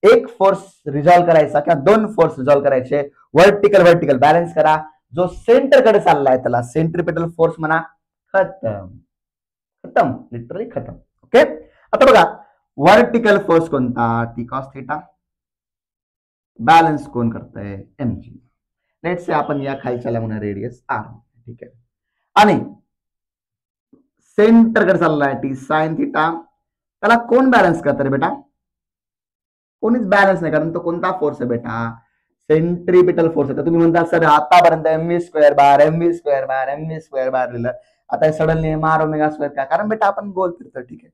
एक फोर्स रिझॉल्व करायचा किंवा दोन फोर्स रिझॉल्व करायचे, व्हर्टिकल व्हर्टिकल बॅलन्स करा. जो सेंटरकडे चाललाय त्याला सेंट्रिपिटल फोर्स म्हणा. खतम खतम, लिटरली खतम. ओके, आता बघा व्हर्टिकल फोर्स कोणता, टी कॉस थिटा. बॅलन्स कोण करतंय, mg. लेट्स से आपण या खालच्याला म्हणा रेडियस r. ठीक आहे, आणि सेंटरकडे चाललाय टी साइन थिटा. त्याला कोण बॅलन्स करतं रे बेटा, कोणीच बॅलन्स नाही, कारण तो कोणता फोर्स आहे बेटा, सेंट्रिपिटल फोर्स आहे. तर तुम्ही म्हणता सर आतापर्यंत mv स्क्वेअर बार mv स्क्वेअर बार mv स्क्वेअर बार लिहिलं, आता सडनली मार ओमेगा स्क्वेअर का, कारण बेटा आपण गोल फिरतो. ठीक आहे,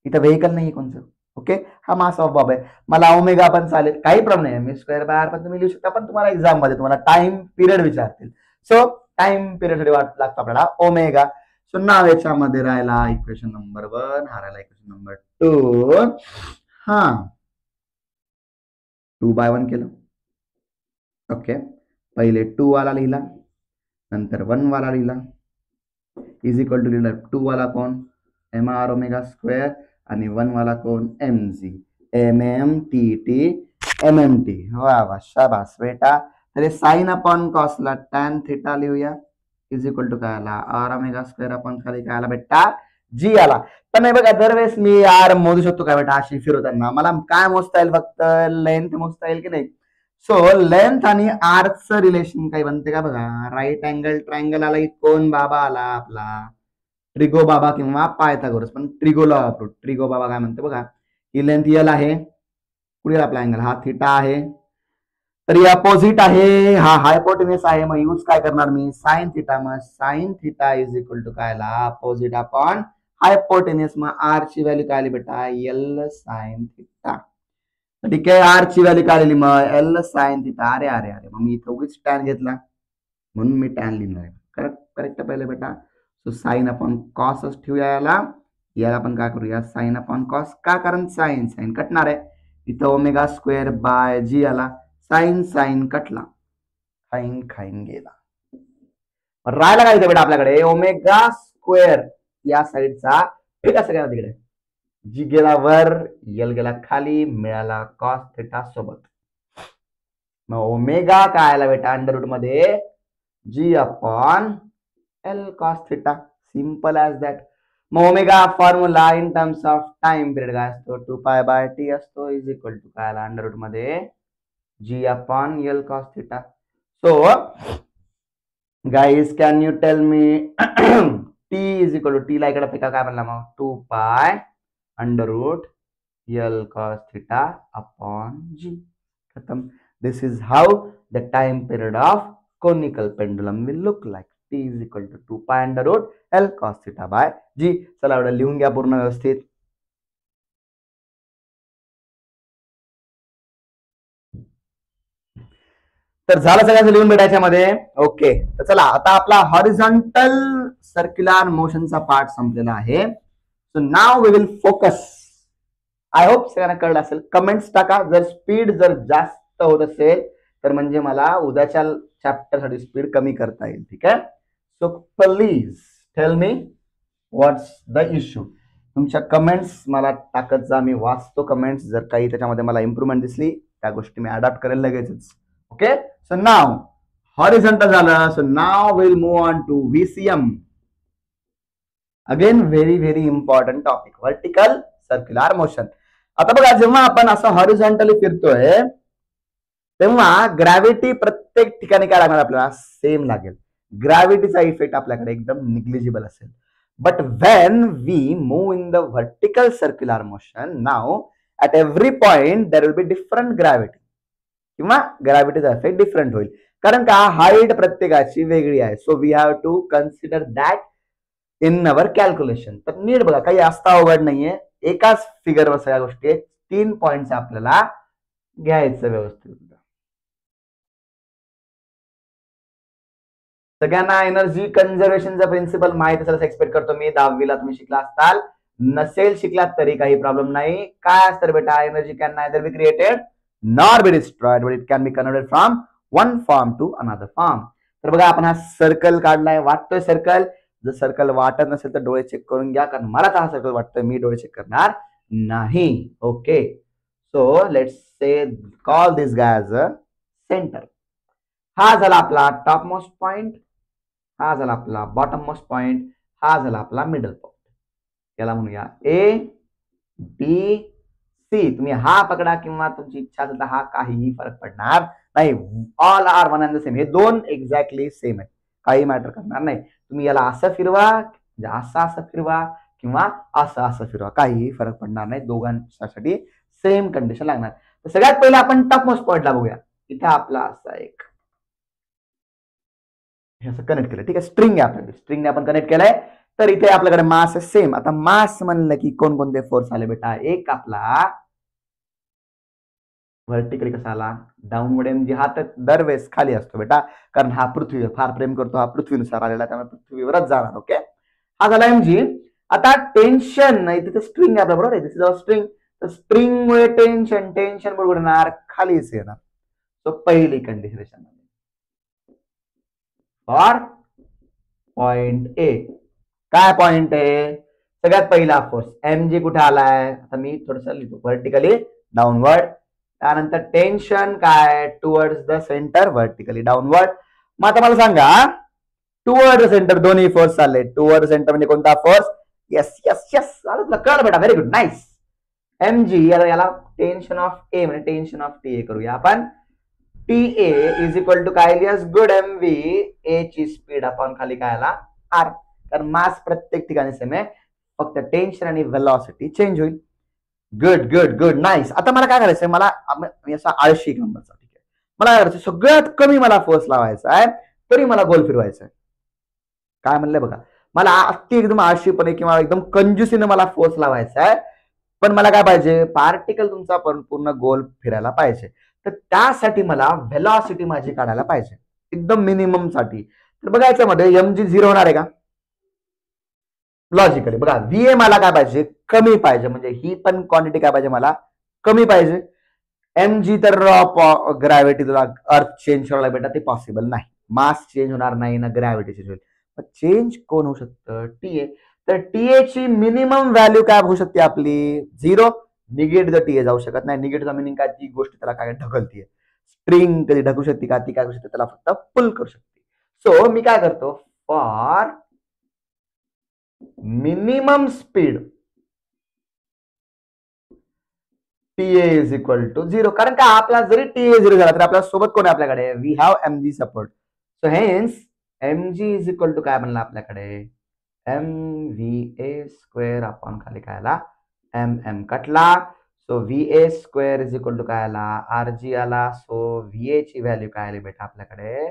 इथं व्हेकल नाही कोणतं. ओके, हा मास ऑफ बॉब आहे. मला ओमेगा पण चालेल, काही प्रॉब्लेम नाही. mv स्क्वेअर बार पण तुम्ही लिहू शकता, पण तुम्हाला एक्झाम मध्ये तुम्हाला टाइम पिरियड विचारतील. सो टाइम पिरियड साठी लागतो आपल्याला ओमेगा. सो नाव याच्यामध्ये राहिला इक्वेशन नंबर 1, हा राहिला इक्वेशन नंबर 2. हा 2/1 केलं. ओके, पहिले 2 वाला लिहिला, नंतर 1 वाला लिहिला, इज इक्वल टू लिहिला 2 वाला कोण, mr ओमेगा स्क्वेअर, आणि 1 वाला कोण, mg, mmtt mmT. वा वा, शाबास बेटा. तर साइन अपॉन कॉसला टॅन थिटा लिहूया, इज इक्वल टू काय आला, r ओमेगा स्क्वेअर अपॉन खाली काय आला बेटा, g आला. पण नाही बघा, दरवेळेस मी r मोजू शकतो का बेटा, अशी फिरवताना मला काय मोजता येईल, फक्त लेंथ मोजता येईल की नाही. सो लेंथ आणि r चं रिलेशन काही बनते का बघा, राईट अँगल ट्रायंगल आला की कोण बाबा आला आपला, ट्रिगो बाबा किंवा पायथागोरस. पण ट्रिगोला वापरू. ट्रिगो बाबा काय म्हणते बघा, ही लेंथ यल आहे, पुढे आपला अँगल हा थिटा आहे, तर ही अपोजिट आहे, हा हायपोटेन्यूस आहे. मग यूज काय करणार मी, साइन थिटा. मग sine theta is equal to काय आला, अपोजिट अपॉन हायपोटेन्यूस. मग आर ची व्हॅल्यू काय आली बेटा, एल साइन थिटा. ठीक आहे, आर ची व्हॅल्यू काय आली, मग एल साइन थिटा. अरे अरे अरे, मग मी इथं उगीच टॅन घेतला, म्हणून मी टॅन लिहिणार आहे. करेक्ट करेक्ट पहिले बेटा. सो साइन अपॉन कॉसच ठेवूया याला, याला आपण काय करूया साइन अपॉन कॉस. का, कारण साइन साइन कटणार आहे. इथं ओमेगा स्क्वेअर बाय जी आला, साइन साइन कटला, खाईन खाईन गेला. राहिला काय इथे बेटा आपल्याकडे, ओमेगा स्क्वेअर या साईडचा ठीक आहे सगळ्यांना तिकडे, जी गेला वर, यल गेला खाली, मिळाला कॉस थिटा सोबत. मग ओमेगा काय आला बेटा, अंडर रूट मध्ये G upon L cos theta. Simple as that. मग omega formula in terms of time period काय असतो, 2π/t असतो, इज इक्वल टू काय आला, अंडर रूट मध्ये g upon L cos theta. So guys can you tell me t is equal to, t ला इकडे फेका काय बनला मग, 2π under root L cos theta upon g. खतम. This is how the time period of conical pendulum will look like. t is equal to 2π under root L cos theta by g. चला एवढं लिहून घ्या पूर्ण व्यवस्थित. तर झालं सगळ्यांचं लिहून भेटायच्या मध्ये. ओके, तर चला आता आपला हॉरिझॉन्टल सर्क्युलर मोशनचा पार्ट संपलेला आहे. So now we will focus. I hope सगळ्यांना कळलं असेल. कमेंट्स टाका जर स्पीड जर जास्त होत असेल तर, म्हणजे मला उद्याच्या चॅप्टर साठी स्पीड कमी करता येईल. ठीक आहे, so please tell me what's the issue. तुमच्या कमेंट्स मला टाकत जा, मी वाचतो कमेंट्स. जर काही त्याच्यामध्ये मला इम्प्रूव्हमेंट दिसली त्या गोष्टी मी अडॉप्ट करेल लगेचच. ओके, सो नाव हॉरिझॉन्टल झालं. So now will move on to VCM. Again very very important topic, vertical circular motion. आता बघा, जेव्हा आपण असं हॉरिझॉन्टली फिरतोय तेव्हा ग्रॅव्हिटी प्रत्येक ठिकाणी काय लागणार आपल्याला, सेम लागेल. ग्रॅव्हिटीचा इफेक्ट आपल्याकडे एकदम निग्लिजिबल असेल. But when we move in the vertical circular motion, now at every point there will be different gravity, किंवा ग्रॅव्हिटीचा इफेक्ट डिफरंट होईल. कारण का हाईट प्रत्येकाची वेगळी आहे. So we have to consider that in our calculation. तर नीट बघा, काही जास्त अवघड नाहीये, एकाच फिगरवर सगळ्या गोष्टी आहेत. 3 पॉइंट्स आपल्याला घ्यायचं व्यवस्थित. सगळ्यांना एनर्जी कन्झर्वेशनचा प्रिन्सिपल माहित असेल असं एक्सपेक्ट करतो मी. 10वीला तुम्ही शिकला असताल, नसेल शिकलात तरी काही प्रॉब्लेम नाही. काय असतं बेटा, energy can neither be created nor be destroyed, but it can be converted from one form to another form. तर बघा, आपण हा सर्कल काढलाय, वाटतोय सर्कल. जर सर्कल वाटत नसेल तर डोळे चेक करून घ्या, कारण मला तर हा सर्कल वाटतोय, मी डोळे चेक करणार नाही. Okay, so let's say call this guy as a centre. हा झाला आपला टॉप मोस्ट पॉइंट, हा झाला आपला बॉटम मोस्ट पॉइंट, हा झाला आपला मिडल पॉइंट. याला म्हणूया ए बी सी. तुम्ही हा पकडा किंवा तुमची इच्छा असेल तर हा, काहीही फरक पडणार नाही. All are one and the same. हे दोन एक्झॅक्टली सेम आहेत, काही मॅटर करणार नाही. तुम्ही याला असं फिरवा, असं फिरवा, किंवा असं फिरवा, काहीही फरक पडणार नाही. दोघांसाठी सेम कंडिशन लागणार. तर सगळ्यात पहिले आपण टॉप मोस्ट पॉइंटला बघूया. इथे आपला असा एक असं कनेक्ट केलं, ठीक आहे. स्ट्रिंग आहे आपल्याकडे, स्ट्रिंगने आपण कनेक्ट केलंय. तर इथे आपल्याकडे मास आहे सेम. आता मास म्हणलं की कोणकोणते फोर्स आले बेटा, एक आपला व्हर्टिकली कसा आला, डाऊनवर्ड एमजी. हा तर दरवेळेस खाली असतो बेटा, कारण हा पृथ्वीवर फार प्रेम करतो, हा पृथ्वीनुसार आलेला, त्यामुळे पृथ्वीवरच जाणार. ओके, हा झाला एमजी. आता टेन्शन, तिथे स्ट्रिंग आहे आपल्या बरोबर, दिस इज स्ट्रिंग. तर स्प्रिंग मुळे टेन्शन, टेन्शन बरोबर येणार खालीच येणार. तो पहिली कंडिशन फॉर पॉइंट ए. काय पॉइंट आहे, सगळ्यात पहिला फोर्स एमजी कुठे आलाय, आता मी थोडस लिहितो, व्हर्टिकली डाऊनवर्ड. त्यानंतर टेन्शन काय, towards the centre, vertically downward. मग आता मला सांगा, टुवर्ड सेंटर दोन्ही फोर्स आले. टुवर्ड सेंटर म्हणजे कोणता फोर्स, येस येस येस, तुला कळलं बेटा, व्हेरी गुड, नाईस. एमजी, याला टेन्शन ऑफ ए म्हणजे टेन्शन ऑफ टी ए करूया आपण. T A is equal to काय लिहास, गुड एम व्ही, ए ची स्पीड अपॉन खाली काय आला आर. कारण मास प्रत्येक ठिकाणी सेम आहे, फक्त टेन्शन आणि व्हेलॉसिटी चेंज होईल. Good good good, nice. आता मला काय करायचंय, मला असा आळशी नंबरचा, ठीक आहे, मला काय करायचं, सगळ्यात कमी मला फोर्स लावायचा आहे, तरी मला गोल फिरवायचा आहे. काय म्हणलंय बघा, मला अति एकदम आळशीपणे किंवा एकदम कंजूसीने मला फोर्स लावायचा आहे, पण मला काय पाहिजे, पार्टिकल तुमचा पूर्ण गोल फिरायला पाहिजे. तर त्यासाठी मला व्हेलॉसिटी माझी काढायला पाहिजे, एकदम मिनिमम साठी. तर बघा, याच्यामध्ये एमजी 0 होणार आहे का, लॉजिकली बघा. व्हीए मला काय पाहिजे, कमी पाहिजे, म्हणजे ही पण क्वांटिटी काय पाहिजे मला, कमी पाहिजे. एमजी तर ग्रॅव्हिटी, तुला अर्थ चेंज करायला बेटा ते पॉसिबल नाही, मास चेंज होणार नाही ना, ग्रॅव्हिटी चेंज होईल. चेंज कोण होऊ शकतं, टीए. तर टीए ची मिनिमम व्हॅल्यू काय होऊ शकते आपली, 0. निगेटिव्ह टीए जाऊ शकत नाही. निगेटिव्हचा मिनिंग काय, ती गोष्ट त्याला काय ढकलतीये. स्प्रिंग कधी ढकलू शकते का, ती काय करू शकते, त्याला फक्त पुल करू शकते. सो मी काय करतो, for minimum speed T A is equal to 0. कारण का आपला जरी टीए 0 झाला तर आपल्या सोबत कोण आहे आपल्याकडे, we have M G support. So hence M G is equal to काय बनला आपल्याकडे, M V A square upon खाली काय आला, एम एम कटला. So V A square is equal to काय आला, आर जी आला. सो व्ही ए ची व्हॅल्यू काय आली बेटा आपल्याकडे,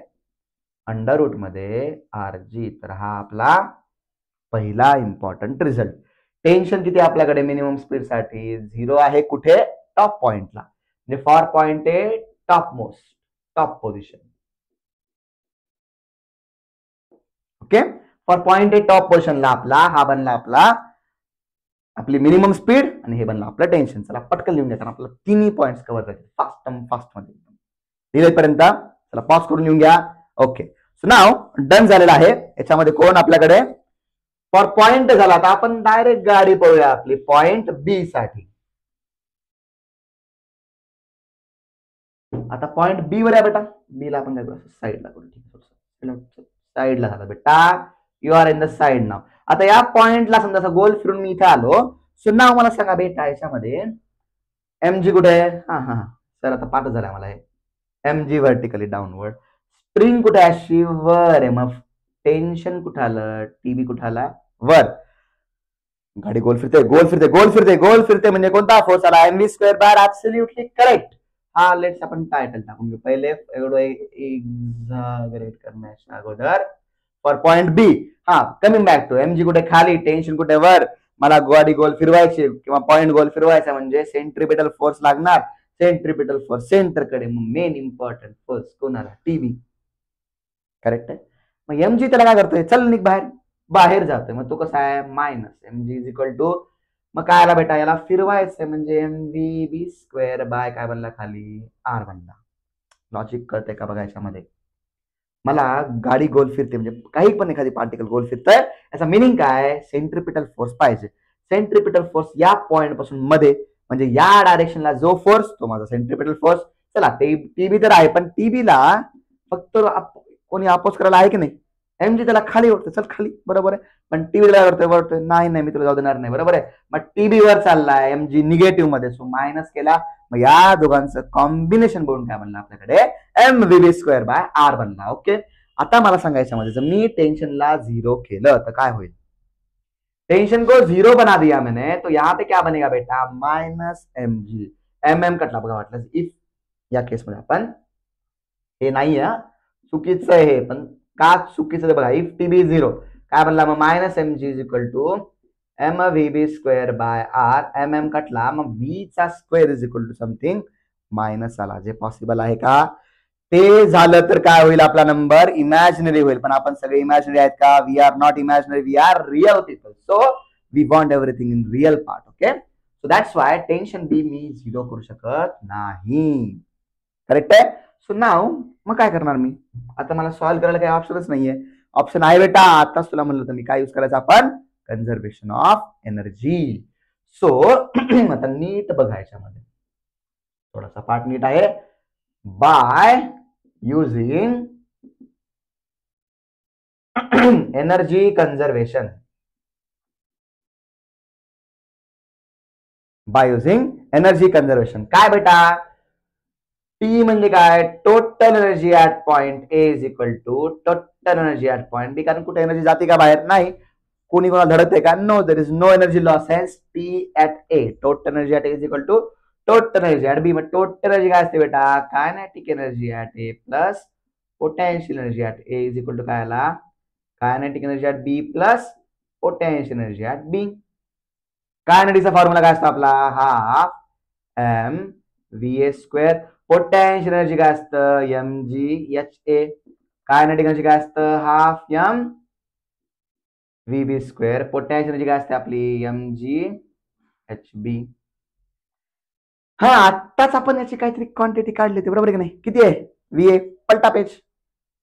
अंडर रूट मध्ये आर जी. तर हा आपला पहिला इम्पॉर्टंट रिझल्ट. टेन्शन किती आपल्याकडे मिनिमम स्पीड साठी, 0 आहे कुठे, टॉप पॉइंटला, म्हणजे for point A top most, top position. Okay, for point A top पोझिशनला आपला हा बनला आपला आपली मिनिमम स्पीड, आणि हे बनलं आपलं टेन्शन. चला पटकन लिहून घ्या, कारण आपल्याला तिन्ही पॉइंट कव्हर झाले फास्ट मध्ये. लिहिलेपर्यंत चला पॉज करून लिहून घ्या. ओके, सो नाव डन झालेलं आहे. याच्यामध्ये कोण आपल्याकडे फॉर पॉइंट झाला, आता आपण डायरेक्ट गाडी पळूया आपली पॉइंट बी साठी. आता पॉइंट बी वर आहे बेटा, बी ला आपण काय करू, साईडला करू, ठीक आहे, साईडला झाला बेटा, you are in the side now. आता या पॉइंटला समजा गोल फिरून मी इथे आलो. सो नाव मला सांगा बेटा याच्यामध्ये एमजी कुठे आहे? हा हा सर आता पाठ झाला मला हे. MG vertically downward. स्प्रिंग कुठे आहे? अशी वर आहे. मग टेन्शन कुठं आलं? टीबी कुठं आला? वर. गाडी गोल फिरते गोल फिरते गोल फिरते गोल फिरते म्हणजे कोणता फोर्स आला? एमव्ही स्क्वेअर बार. Absolutely correct. हा लेट्स आपण टायटल टाकून घेऊ. पहिले एवढं एक्झॅगरेट करण्याच्या अगोदर फॉर पॉइंट बी. हा कमिंग बॅक टू एमजी कुठे खाली, टेन्शन कुठे वर. मला गाडी गोल फिरवायची किंवा पॉइंट गोल फिरवायचा म्हणजे सेंट्रिपिटल फोर्स लागणार. सेंट्रिपिटल फोर्स सेंटरकडे. मग मेन इम्पॉर्टंट फोर्स कोणाला? टीबी. करेक्ट आहे. मग एमजी त्याला काय करतोय? चल निघ बाहेर. बाहेर जातोय. मग तो कसा आहे? Minus MG is equal to. मग काय आला बेटा? याला फिरवायचंय म्हणजे एमव्ही बी स्क्वेअर बाय काय बनला खाली? आर बनला. लॉजिक कळतंय का बघा याच्यामध्ये? मला गाडी गोल फिरते म्हणजे काही पण एखादी पार्टिकल गोल फिरतंय याचा मिनिंग काय? सेंट्रिपिटल फोर्स पाहिजे. सेंट्रिपिटल फोर्स या पॉइंट पासून मध्ये म्हणजे या डायरेक्शनला जो फोर्स तो माझा सेंट्रिपिटल फोर्स. चला टीबी तर आहे पण टीबीला फक्त कोणी अपोज करायला आहे की नाही? एमजी त्याला खाली ओढतो. चल खाली. बरोबर आहे. पण टीबी ला वरतोय. नाही मी तुला जाऊ देणार नाही. बरोबर आहे. मग टीबी वर चाललाय एमजी निगेटिव्ह मध्ये. सो मायनस केला. मग या दोघांचं कॉम्बिनेशन बनून काय बनलं आपल्याकडे? M V B square by R बनला. ओके. आता मला सांगायचं म्हणजे जर मी टेंशनला 0 केलं तर काय होईल? टेंशन को 0 बना दिया मैंने तो यहाँ पे क्या बनेगा बेटा? Minus MG. एम कटला बघा वाटलं. इफ या केसमध्ये आपण हे नाही चुकीचं आहे पण का चुकीचं बघा. इफ टीबी 0 काय बनला? मग minus MG is equal to M V B square by R. M कटला. मग व्ही चा square is equal to something minus आला. जे पॉसिबल आहे का? ते झालं तर काय होईल? आपला नंबर इमॅजिनरी होईल. पण आपण सगळे इमॅजिनरी आहेत का? We are not imaginary. We are real people. So we want everything in real part. Okay. So that's why tension B मी 0 करू शकत नाही. करेक्ट आहे. सो नाव मग काय करणार मी? आता मला सॉल्व्ह करायला काही ऑप्शनच नाहीये. ऑप्शन आहे बेटा. आताच तुला म्हणलं होतं मी काय यूज करायचं आपण? Conservation of energy. सो आता नीट बघायच्या मध्ये थोडासा पार्ट नीट आहे. By using energy conservation. By using energy conservation काय बेटा? टी म्हणजे काय? Total energy at point A is equal to total energy at point B. कारण कुठे एनर्जी जाते का बाहेर? नाही. कोणी कोणाला धडकते का? No. There is no energy loss. Hence T at A. Total energy at A is equal to total energy at B. मग टोटल एनर्जी काय असते बेटा? Kinetic energy at A plus potential energy at A is equal to काय आला? Kinetic energy at B plus potential energy at B. कायनेटिकचा formula काय असतो आपला? Half M V A square. Potential energy काय असतं? M G H A. Kinetic energy काय असतं? Half M V B square. Potential energy काय असते आपली? एम जी एच बी. हा आत्ताच आपण याची काहीतरी क्वांटिटी काढली होती. बरोबर आहे की नाही? किती आहे? V A. पलटा पेज.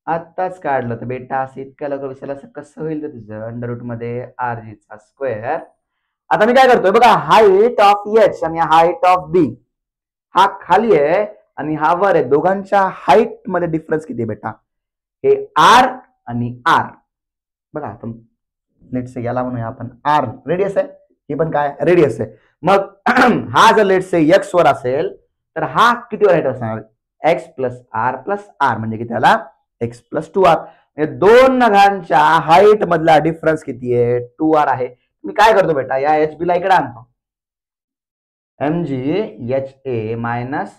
आत्ताच काढलं तर बेटा असं इतक्या लवकर विसरला कसं होईल? तर तुझं अंडर रूट मध्ये आर जी चा स्क्वेअर. आता मी काय करतोय बघा. हाईट ऑफ एच आणि हाईट ऑफ बी हा खाली आहे आणि हा वर आहे. दोघांच्या हाईट मध्ये डिफरन्स किती आहे बेटा? हे आर आणि आर. बघा आपण लेट्स से याला म्हणूया आपण आर रेडियस आहे. हे पण काय? रेडियस आहे. मग हा जर लेट्स से एक्स वर असेल तर हा किती हाईट असणार? एक्स प्लस आर म्हणजे किती आला? X plus 2r. दोन नगांच्या हाईट मधला डिफरन्स किती आहे? 2r आहे. मी काय करतो बेटा? या एच बी ला इकडे आणतो. M G H A minus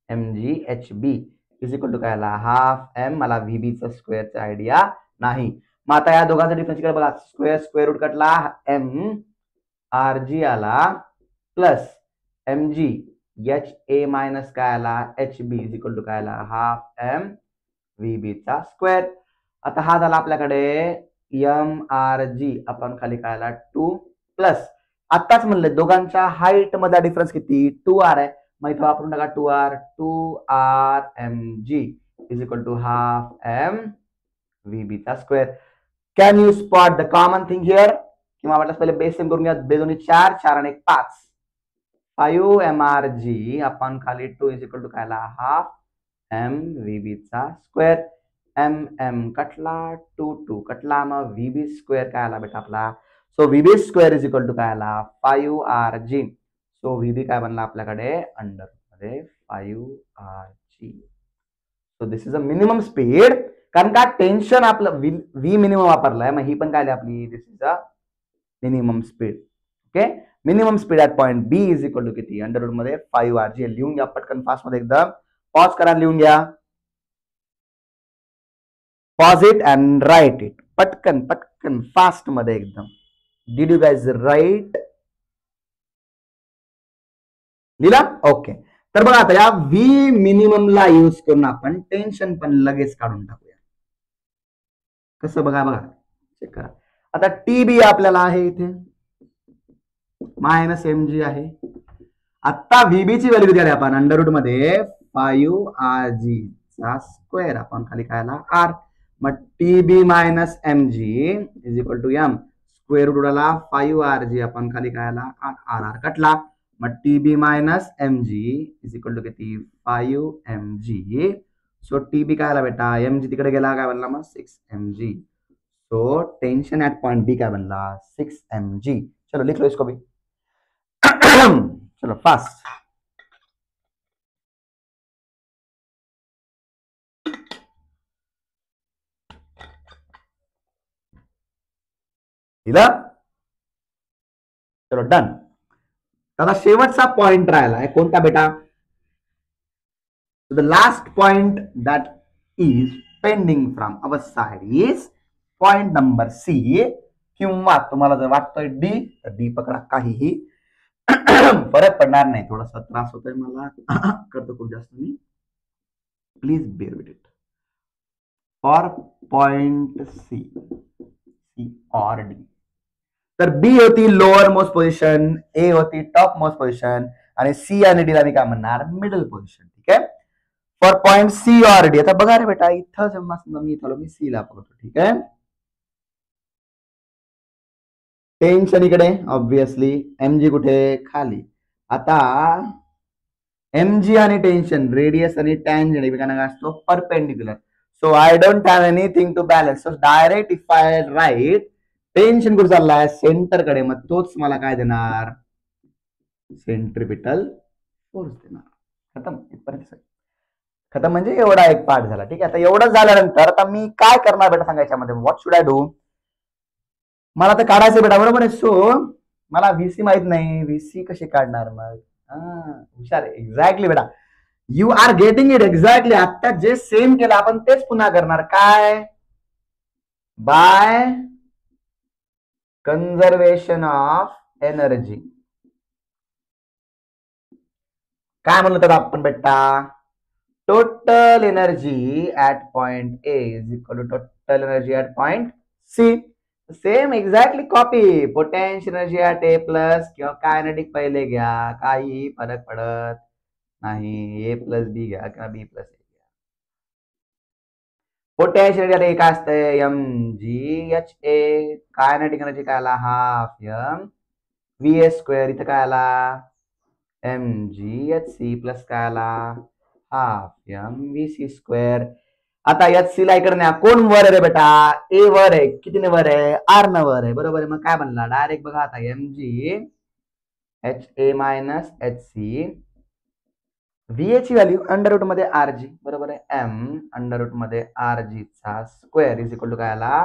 M G H B is equal to काय आला? Half M. मला व्हीबी चा स्क्वेअरचा आयडिया नाही. मग आता या दोघांचा डिफरन्स इकडे बघा. स्क्वेअर रूट कटला. एम आर जी आला plus M G H A minus काय आला? H B is equal to काय आला? हाफ एम व्हीबी चा स्क्वेअर. आता हा झाला आपल्याकडे एम आर जी आपण खाली काय आला? 2 प्लस आताच म्हणलं दोघांच्या हाईट मधला डिफरन्स किती? 2r आहे. मग इथं वापरून टाका 2r M G is equal to half M VB चा square. Can you spot the common thing here? किंवा वाटल्यास पहिले बेस सेम करून घ्या. बेजोनी 4 4 आणि 1 5. 5 एम आर जी आपण खाली 2 इज इक्वल टू काय आला? हाफ एम व्हीबी चा स्क्वेअर. एम एम कटला 2 कटला, मग व्हीबी स्क्वेअर काय आला बेटा आपला. So V B square is equal to काय आला 5RG. सो व्हीबी काय बनला आपल्याकडे अंडर मध्ये 5RG. So this is a minimum speed, कारण का टेन्शन आपलं व्ही मिनिमम वापरलाय, मग ही पण काय आपली this is a minimum speed. Okay, minimum speed at point B is equal to किती अंडर रूट मध्ये 5RG. लिहून घ्या पटकन फास्ट मध्ये, एकदम पॉज करा, लिहून घ्या, pause it and write it. पटकन पटकन फास्ट मध्ये एकदम. Did you guys write? लिहिला? ओके. तर बघा आता या व्ही मिनिममला यूज करून आपण टेन्शन पण लगेच काढून टाकूया. कसं बघा बघा, चेक करा. आता टीबी आपल्याला आहे इथे -mg आहे. आता व्हीबीची व्हॅल्यू किती आली आपण अंडर रूट मध्ये 5RG चा स्क्वेअर, आपण खाली काय आला आर. मग T B minus mg is equal to M. Square root आला 5RG, आपण खाली काय आला आर आर कटला. मग T B minus mg is equal to किती 5mg. सो टीबी काय आला बेटा, mg तिकडे गेला काय बनला मग 6mg. So tension at point B काय बनला 6mg. चलो लिख लो इसको भी. चलो फास्ट. चलो डन. आता शेवटचा पॉइंट राहिलाय कोणता बेटा? The last point that is pending from our side is point number C, किंवा तुम्हाला जर वाटतोय डी तर डी पकडा, काहीही फरक पडणार नाही. थोडासा त्रास होतोय मला, करतो खूप जास्त मी, please bear with it. For point C, C और डी. तर बी होती लोअर मोस्ट पोझिशन, ए होती टॉप मोस्ट पोझिशन, आणि सी आणि डी ला मी काय म्हणणार मिडल पोझिशन. ठीक आहे, फॉर पॉइंट सी और डी. आता बघा रे बेटा, इथं जेव्हा मी इथं मी सी ला पकडतो. ठीक आहे, टेन्शन इकडे ऑब्विसली, एमजी कुठे खाली. आता एमजी आणि टेन्शन, रेडियस आणि टँजंट एकमेकांना असतो perpendicular. So I don't have anything to balance. So direct if I write tension कुठे चाललाय सेंटर कडे, मग तोच मला काय देणार सेंट्रिपिटल फोर्स देणार. खतम, इथपर्यंत खतम. म्हणजे एवढा एक पार्ट झाला. ठीक आहे, आता एवढं झाल्यानंतर आता मी काय करणार बेटा सांगायच्यामध्ये, व्हॉट शुड आय डू. मला तर काढायचं बेटा, बरोबर आहे. सो मला व्हीसी माहित नाही, व्हीसी कशी काढणार मग. हुशार, एक्झॅक्टली बेटा, you are getting it exactly. आता जे सेम केलं आपण तेच पुन्हा करणार. काय? By conservation of energy. काय म्हणलं तर आपण बेटा, total energy at point A is equal to total energy at point C. Same exactly copy. Potential energy at A plus किंवा कायनेटिक पहिले घ्या, काही फरक पडत नाही. ए प्लस बी घ्या किंवा बी प्लस ए घ्या. पोटेन्शियल एनर्जी काय असतंय M G H A. Kinetic energy काय आला half M V A square. इथं काय आला M G H C plus काय आला half M V C square. आता एच सी ला इकडे नाही, कोण वर आहे रे बेटा, ए वर आहे. कितीने वर आहे, आर न वर आहे, बरोबर आहे. मग काय बनला डायरेक्ट बघा आता M G H A minus H C, V A ची व्हॅल्यू अंडर रूट मध्ये आर जी, बरोबर आहे. एम अंडर रूट मध्ये आर जी चा स्क्वेअर इज इक्वल टू काय आला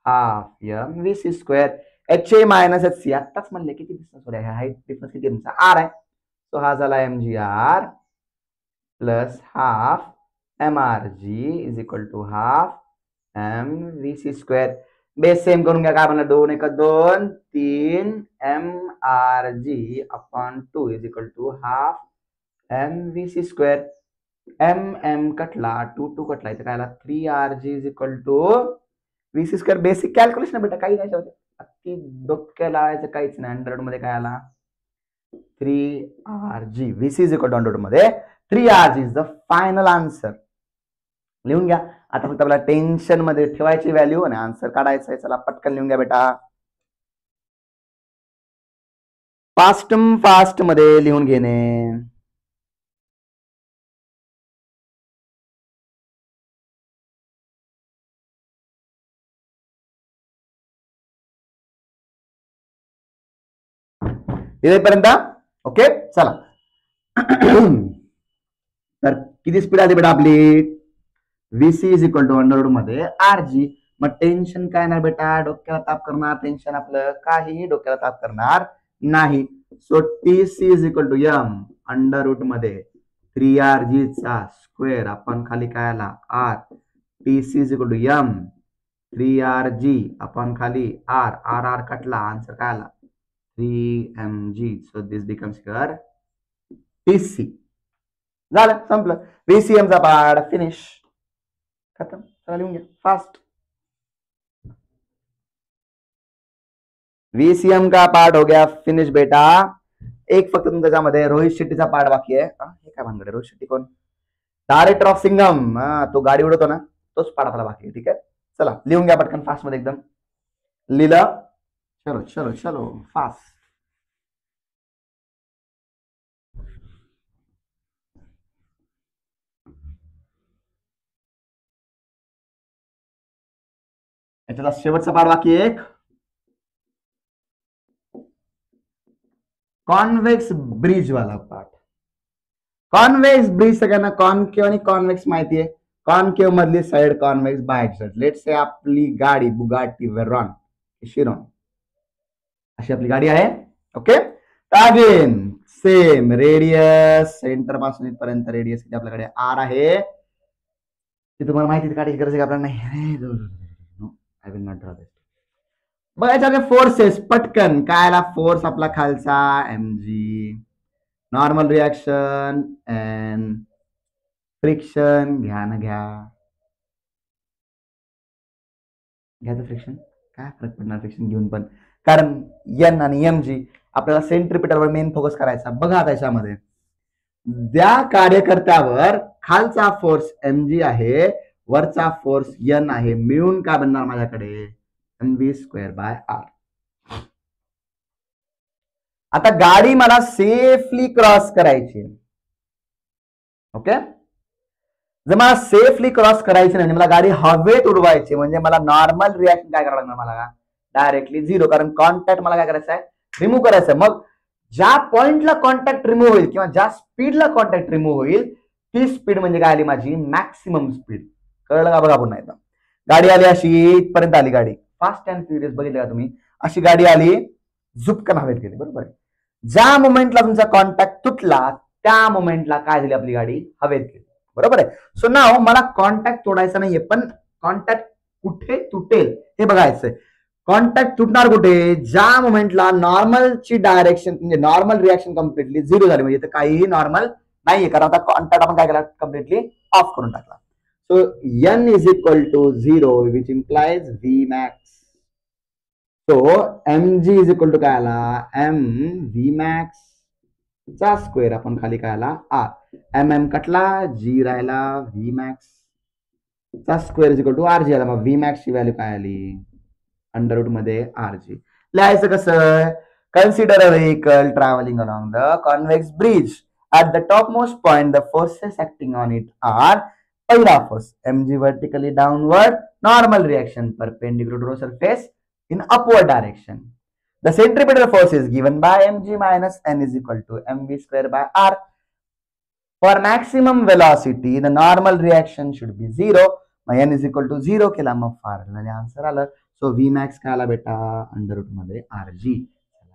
half M V C square. H A minus H C, आत्ताच म्हणले किती डिस्टन्स वर आहे, हाईट डिफरन्स किती तुमचा आर आहे. सो हा झाला M G R plus half M R G is equal to half M V C square. Base same करून घ्या. काय म्हणलं, 2 1 2 3 M R G upon 2 is equal to half M V C square. M M कटला 2 2 कटला, इथे काय आला 3RG is equal to V C square. Basic calculation बेटा, काही नाही होते, अगदी डोक्या लावायचं काहीच नाही. अंडर रूट मध्ये काय आला 3RG. V C is equal to under root मध्ये 3RG is the final answer. लिहून घ्या. आता फक्त आपल्याला टेन्शन मध्ये ठेवायची व्हॅल्यू आणि आन्सर काढायचा आहे. चला पटकन लिहून घ्या बेटा, फास्ट मध्ये लिहून घेणे. इथेपर्यंत ओके. चला तर किती स्पीड आली बेटा आपली, VC is equal to under root मध्ये RG. मग टेन्शन काय नाही बेटा, डोक्याला ताप करणार टेन्शन आपलं काही डोक्याला ताप करणार नाही. So TC is equal to M under root मध्ये 3RG चा स्क्वेअर आपण खाली काय आला R. TC is equal to M 3RG आपण खाली R. R कटला, आन्सर काय आला 3mg. So this becomes here TC. झालं संपलं. VCM चा पार्ट फिनिश, खतम. चला लिहून घ्या फास्ट. VCM का पार्ट हो गया फिनिश बेटा. एक फक्त तुमच्या त्याच्यामध्ये रोहित शेट्टीचा पार्ट बाकी आहे. हे काय भानगड, रोहित शेट्टी कोण, डायरेक्टर ऑफ सिंगम, तो गाडी उडवतो ना, तोच पार्ट आपला बाकी आहे. ठीक आहे, चला लिहून घ्या पटकन फास्ट मध्ये एकदम. लिहिलं, चलो चलो चलो फास्ट. याच्याला शेवटचा पार्ट बाकी आहे एक, कॉन्व्हेक्स ब्रिज वाला पार्ट. कॉन्व्हेक्स ब्रिज सगळ्यांना कॉन्केव्ह आणि कॉन्व्हेक्स माहिती आहे. कॉन्केव्ह मधली साइड, कॉन्व्हेक्स बाहेरची साइड. लेट्स से आपली गाडी बुगाटी वेरॉन शिरॉन अशी आपली गाडी आहे. Okay, again same radius, centre पासून इथपर्यंत रेडियस किती आपल्याकडे R आहे. ते तुम्हाला माहिती काढायची गरज आहे आपल्याला नाही. आय विल नॉट ड्रॉ दिस. बघायचं फोर्सेस पटकन. काय आला फोर्स आपला खालचा mg, normal reaction and friction. घ्या ना घ्या घ्यायचं फ्रिक्शन, काय फरक पडणार फ्रिक्शन घेऊन पण, कारण n आणि mg आपल्याला सेंट्रिपिटलवर मेन फोकस करायचा. बघा त्याच्यामध्ये त्या कार्यकर्त्यावर खालचा फोर्स mg आहे, वरचा फोर्स n आहे, मिळून काय बनणार माझ्याकडे mv स्क्वेअर बाय r. आता गाडी मला सेफली क्रॉस करायची. ओके, जर मला सेफली क्रॉस करायची नाही, मला गाडी हवेत उडवायची, म्हणजे मला नॉर्मल रिॲक्शन काय करावं लागणार, मला डायरेक्टली 0, कारण कॉन्टॅक्ट मला काय करायचं आहे, रिमूव्ह करायचं आहे. मग ज्या पॉइंटला कॉन्टॅक्ट रिमूव्ह होईल किंवा ज्या स्पीडला कॉन्टॅक्ट रिमूव्ह होईल ती स्पीड म्हणजे काय आली माझी मॅक्सिमम स्पीड. कळलं का बघा पुन्हा एकदा. गाडी आली अशी इथपर्यंत आली गाडी, फास्ट अँड फ्युरियस बघितलं का तुम्ही, अशी गाडी आली झुपकन हवेत गेली. बरोबर आहे. ज्या मोमेंटला तुमचा कॉन्टॅक्ट तुटला त्या मोमेंटला काय झाली आपली गाडी हवेत गेली. बरोबर आहे. सो नाव मला कॉन्टॅक्ट तोडायचा नाहीये, पण कॉन्टॅक्ट कुठे तुटेल हे बघायचंय. कॉन्टॅक्ट तुटणार कुठे, ज्या मोमेंटला नॉर्मलची डायरेक्शन म्हणजे नॉर्मल रिॲक्शन कम्प्लिटली 0 झाली, म्हणजे काहीही नॉर्मल नाहीये, कारण आता कॉन्टॅक्ट आपण काय केला कम्प्लिटली ऑफ करून टाकला. So n is equal to 0 which implies Vmax. So mg is equal to काय आला m Vmax चा स्क्वेअर आपण खाली काय आला r. mm कटला, g राहिला, Vmax चा square is equal to rg आला. मग Vmax ची व्हॅल्यू काय आली अंडर रूट मध्ये rg. लिहायचं कसं, consider a vehicle travelling along the convex bridge. At the topmost point, the forces acting on it are पहिला force mg vertically downward, normal reaction perpendicular to surface in upward direction. The centripetal force is given by mg minus n is equal to mv square by r. For maximum velocity, the normal reaction should be 0. मग n is equal to 0 केला, मग formula answer आलं. So Vmax काय आला बेटा under root मध्ये rg.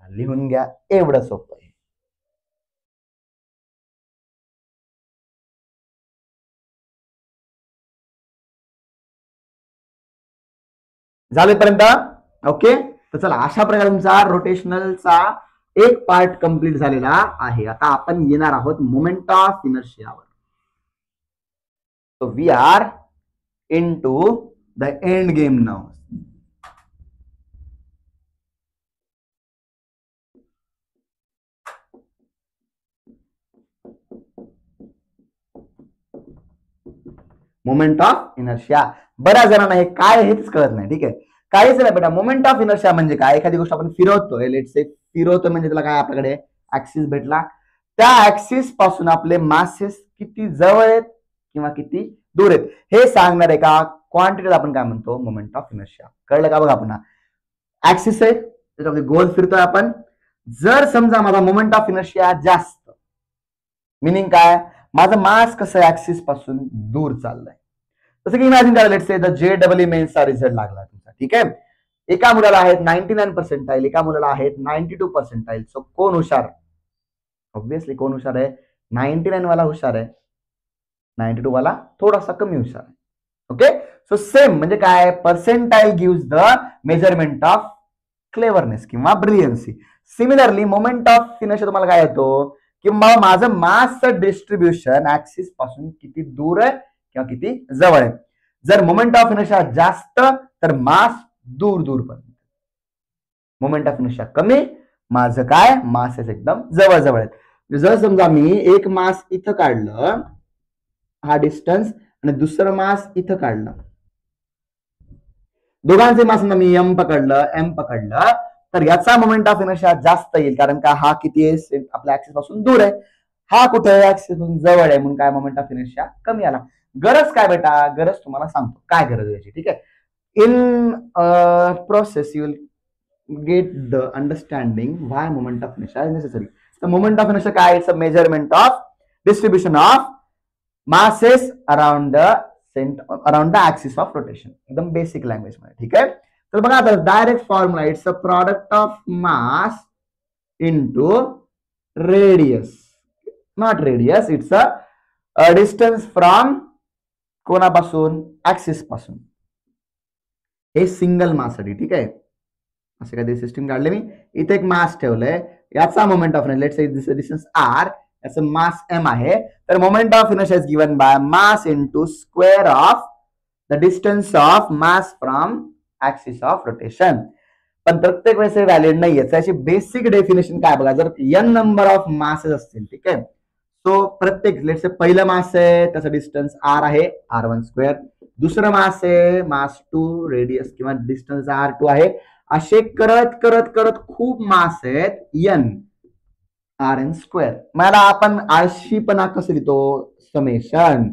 लिहून घ्या, एवढं सोपं आहे. झालेपर्यंत ओके. तर चला अशा प्रकारे तुमचा रोटेशनलचा एक पार्ट कंप्लीट झालेला आहे. आता आपण येणार आहोत मोमेंट ऑफ इनर्शियावर. So we are into the end game now. Moment of inertia. बऱ्याच जणांना हे काय हेच कळत नाही. ठीक आहे, काहीच नाही बेटा. मोमेंट ऑफ इनर्शिया म्हणजे काय, एखादी गोष्ट आपण फिरवतोय, लेट्स से फिरवतोय म्हणजे त्याला काय आपल्याकडे ऍक्सिस भेटला, त्या ऍक्सिस पासून आपले मासेस किती जवळ आहेत किंवा किती दूर आहेत हे सांगणार एका क्वांटिटीला आपण काय म्हणतो मोमेंट ऑफ इनर्शिया. कळलं का बघा पुन्हा. ऍक्सिस आहे त्याच्यामध्ये गोल फिरतोय आपण, जर समजा माझा मोमेंट ऑफ इनर्शिया जास्त, मिनिंग काय, माझं मास कसं ऍक्सिस पासून दूर चाललंय. जसं की इमॅजिन करा, लेट्स से द JEE मेन्सचा रिझल्ट लागला तुमचा, ठीक आहे. एका मुलाला आहेत 99%, एका मुलाला आहेत 92%. सो कोण हुशार? ऑब्विसली कोण हुशार आहे? 99 वाला हुशार आहे, 92 वाला थोडासा कमी हुशार आहे. ओके, सो सेम म्हणजे काय, percentile gives the measurement of cleverness किंवा ब्रिलियन्सी. सिमिलरली मोमेंट ऑफ इनर्शिया तुम्हाला काय येतो, की माझं मासचं डिस्ट्रीब्युशन ऍक्सिस पासून किती दूर आहे किंवा किती जवळ आहे. जर मोमेंट ऑफ इनर्शिया जास्त तर मास दूर दूर पर्यंत, मोमेंट ऑफ इनर्शिया कमी, माझं काय, मास एकदम जवळ जवळ आहेत. जर समजा मी एक मास इथं काढलं, हा डिस्टन्स, आणि दुसरं मास इथं काढलं, दोघांचे मास मी एम पकडलं, तर याचा मोमेंट ऑफ इनर्शिया जास्त येईल, कारण का हा किती आहे, आपल्या ऍक्सिस पासून दूर आहे, हा कुठे आहे, ऍक्सिस पासून जवळ आहे, म्हणून काय मोमेंट ऑफ इनर्शिया कमी आला. गरज काय बेटा, गरज तुम्हाला सांगतो काय गरज याची, ठीक आहे. In process you will get the understanding why moment of inertia is necessary. तर मोमेंट ऑफ इनर्शिया काय, it's a measurement of distribution of masses around the axis of rotation. एकदम बेसिक लँग्वेज मध्ये, ठीक आहे. तर बघा आता direct formula, it's a product of mass into radius, not radius, it's a distance from कोणापासून, axis पासून. हे सिंगल मास साठी, ठीक आहे. असे काहीतरी सिस्टीम काढले मी, इथे एक मास ठेवलंय, याचा moment of let's say this distance R, याचं मास एम आहे, तर moment of inertia is given by mass into square of the distance of mass from axis of rotation. पण प्रत्येक वेळेस हे व्हॅलिड नाहीये, त्याची बेसिक डेफिनेशन काय बघा, जर n नंबर ऑफ मासेस असतील, ठीक आहे, सो प्रत्येक लेट्स से पहिलं मास आहे, त्याचा डिस्टन्स r आहे, r1 स्क्वेअर, दुसरं मास आहे, मास 2, रेडियस किंवा डिस्टन्स r2 आहे, असे करत करत करत खूप मास आहेत n, rn स्क्वेअर. मला आपण आळशीपणा कसं लिहितो, summation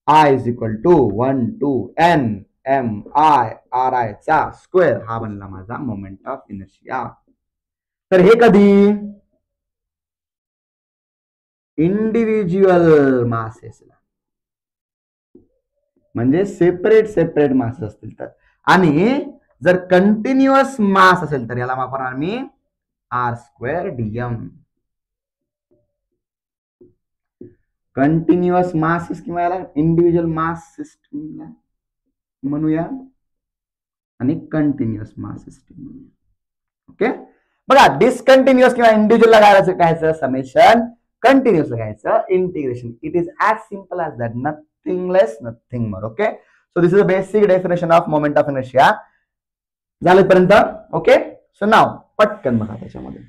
I is equal to 1 to n mi चा स्क्वेअर, हा बनला माझा मोमेंट ऑफ इनर्शिया. तर हे कधी, इंडिव्हिज्युअल मासेसला, म्हणजे सेपरेट मास असतील तर, आणि जर कंटिन्युअस मास असेल तर याला वापरणार मी r square dm. Continuous masses किंवा याला इंडिव्हिज्युअल मास सिस्टीमला म्हणूया, आणि कंटिन्युअस मास सिस्टीम म्हणूया. ओके, बघा डिस्कंटिन्युअस किंवा इंडिव्हिज्युअल घ्यायचं समेशन, कंटिन्युअस घ्यायचं integration. It is as simple as that, nothing less nothing more. Okay, so this is a basic definition of moment of inertia. झालेपर्यंत okay. So now पटकन बघा, त्याच्यामध्ये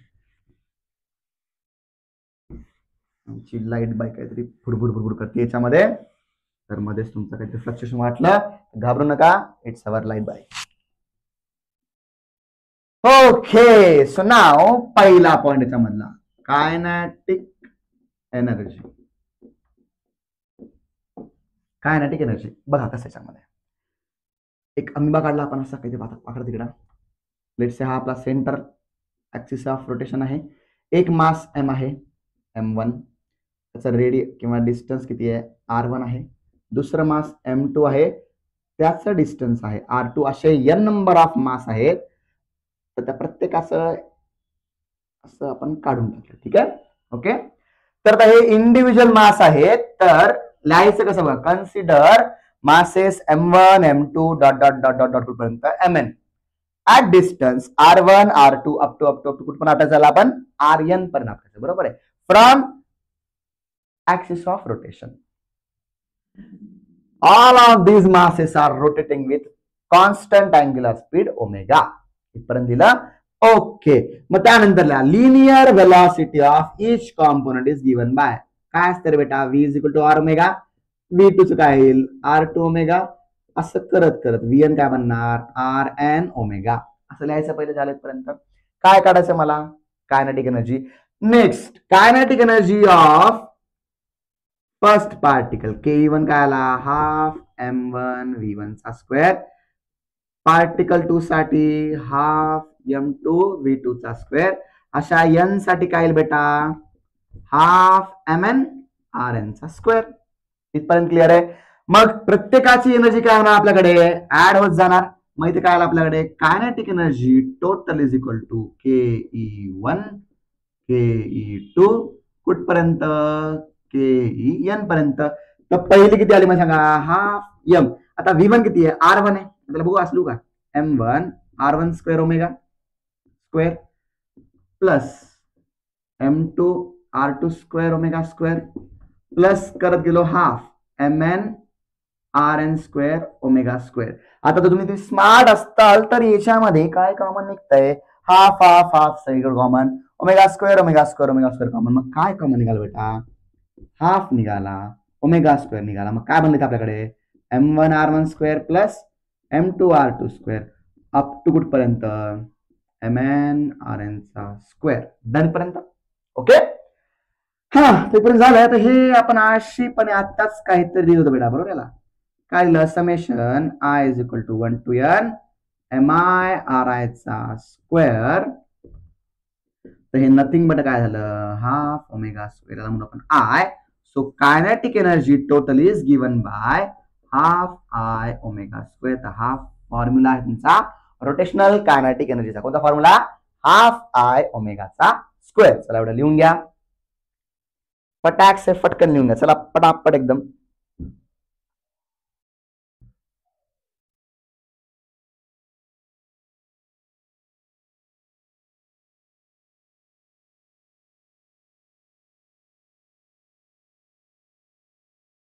आमची लाईट बाय काहीतरी furfur करते याच्यामध्ये, तर मध्येच तुमचं काहीतरी फ्लक्च्युएशन वाटलं, घाबरू नका, it's our light by. Okay, so now पहिला पॉइंट याच्यामधला, कायनेटिक एनर्जी. कायनेटिक एनर्जी बघा कसं, याच्यामध्ये एक अमिबा काढला आपण असा काहीतरी वाकडा तिकडा, लेट्स से हा आपला सेंटर ऍक्सिस ऑफ रोटेशन आहे, एक मास m आहे m1, त्याचा रेडियस किंवा डिस्टन्स किती आहे r1 आहे, दुसरं मास m2 आहे, त्याचं डिस्टन्स आहे r2, असे n नंबर ऑफ मास आहेत. तर त्या प्रत्येकाचं असं आपण काढून टाकलं, ठीक आहे. ओके, तर हे इंडिव्हिज्युअल मास आहेत, तर लिहायचं कसं बघा, consider masses m1 m2 dot dot dot dot dot पर्यंत mn at distance r1 r2 up to कुठपर्यंत आपल्याला आपण rn पर्यंत आपल्याला, बरोबर आहे, from axis of rotation. All of these masses are rotating with constant angular speed omega. इथपर्यंत दिलं. ओके, मग त्यानंतर linear velocity of each component is given by, काय असतं बेटा, v is equal to r omega, v2 च काय येईल r2 ओमेगा, असं करत करत vn काय बनणार rn ओमेगा, असं लिहायचं पहिले. झाल्यापर्यंत काय काढायचं मला, kinetic energy. Next kinetic energy of first particle, ke1 काय आला, हाफ m1 v1 चा स्क्वेअर, पार्टिकल 2 साठी हाफ m2 v2 चा स्क्वेअर, अशा n साठी काय येईल बेटा, हाफ mn rn चा स्क्वेअर. इथपर्यंत क्लिअर आहे. मग प्रत्येकाची एनर्जी काय होणार आपल्याकडे, ऍड होत जाणार. मग इथे काय आलं आपल्याकडे, kinetic energy total is equal to ke1 ke2 कुठपर्यंत, ke पर्यंत. तर पहिली किती आली मग सांगा, हाफ m. आता v1 किती आहे, r1 आहे. त्याला बघू असलू का, m1 r1 square omega square plus m2 r2 square omega square plus करत गेलो half mn rn square omega square. आता तर तुम्ही स्मार्ट असताल तर याच्यामध्ये काय कॉमन निघतंय, हाफ हाफ हाफ सगळीकडे common, omega square omega square omega square common. मग काय कॉमन निघाला बेटा, हाफ निघाला, ओमेगा स्क्वेअर निघाला. मग काय बनले आपल्याकडे, m1 r1 square plus m2 r2 square up to कुठपर्यंत, mn rn चा स्क्वेअर. डन पर्यंत. ओके, हा तेपर्यंत झालंय. तर हे आपण अशीपणे आताच काहीतरी दिलं होतं बेटा, बरोबर. याला काय दिलं, summation i is equal to 1 to n mi ri चा स्क्वेअर. तर हे नथिंग बट काय झालं, हाफ ओमेगा स्क्वेअर, याला म्हणून आपण i. So kinetic energy total is given by half i omega square. तर हा फॉर्म्युला आहे तुमचा रोटेशनल कायनेटिक एनर्जीचा. कोणता फॉर्म्युला, हाफ i ओमेगाचा स्क्वेअर. चला एवढं लिहून घ्या, पटाक से फटकन लिहून घ्या. चला पटापट एकदम.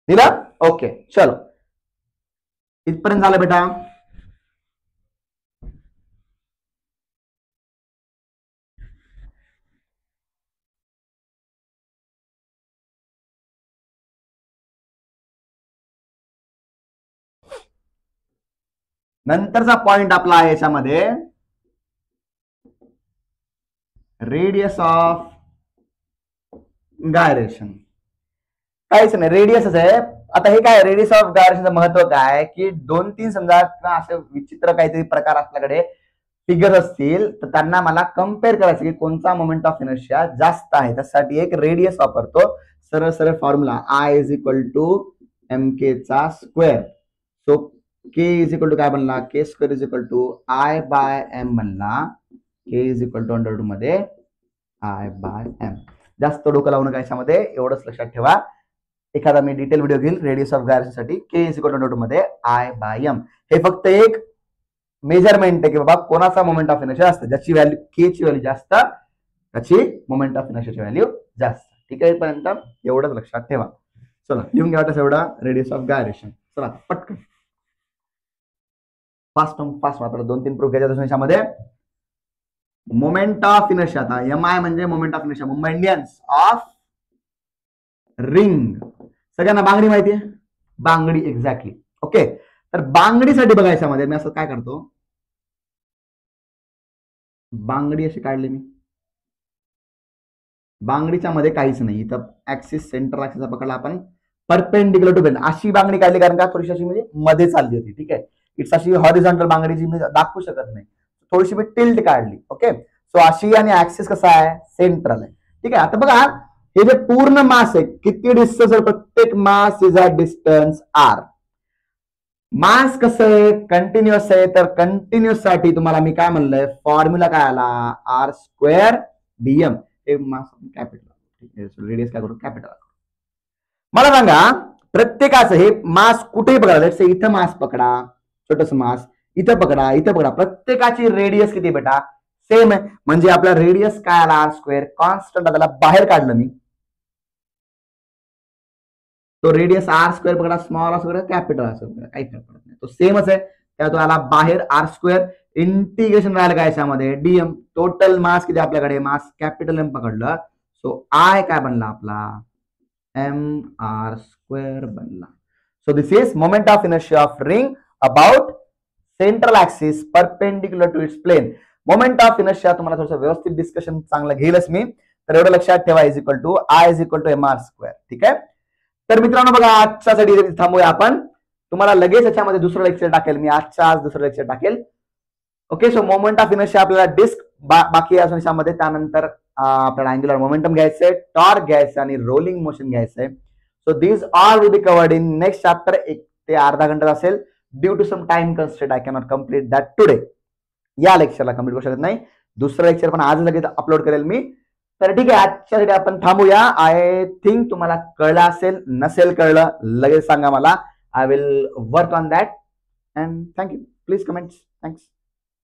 दिलं, ओके. चलो इथपर्यंत झालं बेटा. नंतरचा पॉइंट आपला आहे याच्यामध्ये रेडियस ऑफ गायरेशन. काहीच नाही, रेडियसच आहे. आता हे काय, रेडियस ऑफ गायरेशनचं महत्व काय, की 2-3 समजा असे विचित्र काहीतरी प्रकार आपल्याकडे फिगर असतील तर त्यांना मला कम्पेअर करायचं की कोणता मोमेंट ऑफ इनर्शिया जास्त आहे. त्यासाठी एक रेडियस वापरतो. सरळ सरळ formula i is equal to mk चा square. So k is equal to काय बनला, k square is equal to i by m बनला. k is equal to under root मध्ये i बाय m. जास्त डोकं लावू नका याच्यामध्ये, एवढंच लक्षात ठेवा. एखादा मी डिटेल व्हिडिओ घेईल रेडियस ऑफ गायरेशन साठी. k is equal to under root मध्ये i बाय m. हे फक्त एक मेजरमेंट आहे की बाबा कोणाचा मोमेंट ऑफ इनर्शिया असतं, ज्याची व्हॅल्यू k ची व्हॅल्यू जास्त त्याची मोमेंट ऑफ इनर्शियाची व्हॅल्यू जास्त. ठीक आहे, इथपर्यंत एवढंच लक्षात ठेवा. चला लिहून घ्या वाटतं एवढा रेडियस ऑफ गायरेशन. चला पटकन फास्ट मात्र 2-3 प्रूफ घ्यायच्या याच्यामध्ये. मोमेंट ऑफ इनर्शिया, आता MI म्हणजे moment of inertia, Mumbai Indians of ring. सगळ्यांना बांगडी माहिती आहे, बांगडी एक्झॅक्टली. ओके, तर बांगडीसाठी बघा याच्यामध्ये मी असं काय करतो, बांगडी अशी काढली मी. बांगडीच्या मध्ये काहीच नाही, इथं ऍक्सिस सेंटर ऍक्सिसचा पकडला आपण परपेंडिक्युलर टू बेंड. अशी बांगडी काढली कारण का थोडीशी अशी म्हणजे मध्ये चालली होती. ठीक आहे, इट्स अशी हॉरिझॉन्टल बांगडीची मी दाखवू शकत नाही, थोडीशी मी टिल्ट काढली. ओके, सो अशी आणि ऍक्सिस कसा आहे, सेंट्रल आहे. ठीक आहे, आता बघा हे जे पूर्ण मास आहे किती डिस्टन्स, प्रत्येक mass is a distance r. मास कसं आहे, कंटिन्युअस आहे. तर कंटिन्युअस साठी तुम्हाला मी काय म्हणलंय, फॉर्म्युला काय आला, r स्क्वेअर dm. हे मास कॅपिटल, रेडियस काय करू, कॅपिटल. मला सांगा प्रत्येकाचं हे मास कुठेही पकडा, लेट्स से इथं मास पकडा, छोटस मास इथं पकडा, इथं पकडा, प्रत्येकाची रेडियस किती बेटा, सेम आहे. म्हणजे आपला रेडियस काय आला, r स्क्वेअर. कॉन्स्टंट त्याला बाहेर काढलं मी, तो रेडियस r स्क्वेअर पकडा, स्मॉल असं कॅपिटल असं काही फरक पडत नाही, तो सेमच आहे. त्या तो आला बाहेर r स्क्वेअर. इंटिग्रेशन राहिलं काय याच्यामध्ये, dm. टोटल मास किती आपल्याकडे, मास कॅपिटल m पकडलं. सो I काय बनला आपला, mr स्क्वेअर बनला. So this is moment of inertia of ring about central axis perpendicular to its plane. Moment of inertia तुम्हाला थोडंसं व्यवस्थित डिस्कशन चांगलं घेईलच मी, तर एवढं लक्षात ठेवा, is equal to I is equal to mr square. ठीक आहे, तर मित्रांनो बघा आजच्यासाठी थांबूया आपण. तुम्हाला लगेच याच्यामध्ये दुसरं लेक्चर टाकेल मी, आजच्या आज दुसरं लेक्चर टाकेल. Okay, so moment of inertia आपल्याला डिस्क बाकी अजून याच्यामध्ये त्यानंतर आपल्याला अँग्युलर मोमेंटम घ्यायचंय, टॉर्क घ्यायचं आणि रोलिंग मोशन घ्यायचंय. So these all will be covered in next chapter. 1 ते अर्धा घंटा असेल. Due to some time constraint I cannot complete that today. या लेक्चरला कम्प्लीट करू शकत नाही. दुसरं लेक्चर पण आज लगेच अपलोड करेल मी. तर ठीक आहे, आजच्यासाठी आपण थांबूया. आय थिंक तुम्हाला कळलं असेल, नसेल कळलं लगेच सांगा मला. I will work on that and thank you. Please comments. Thanks.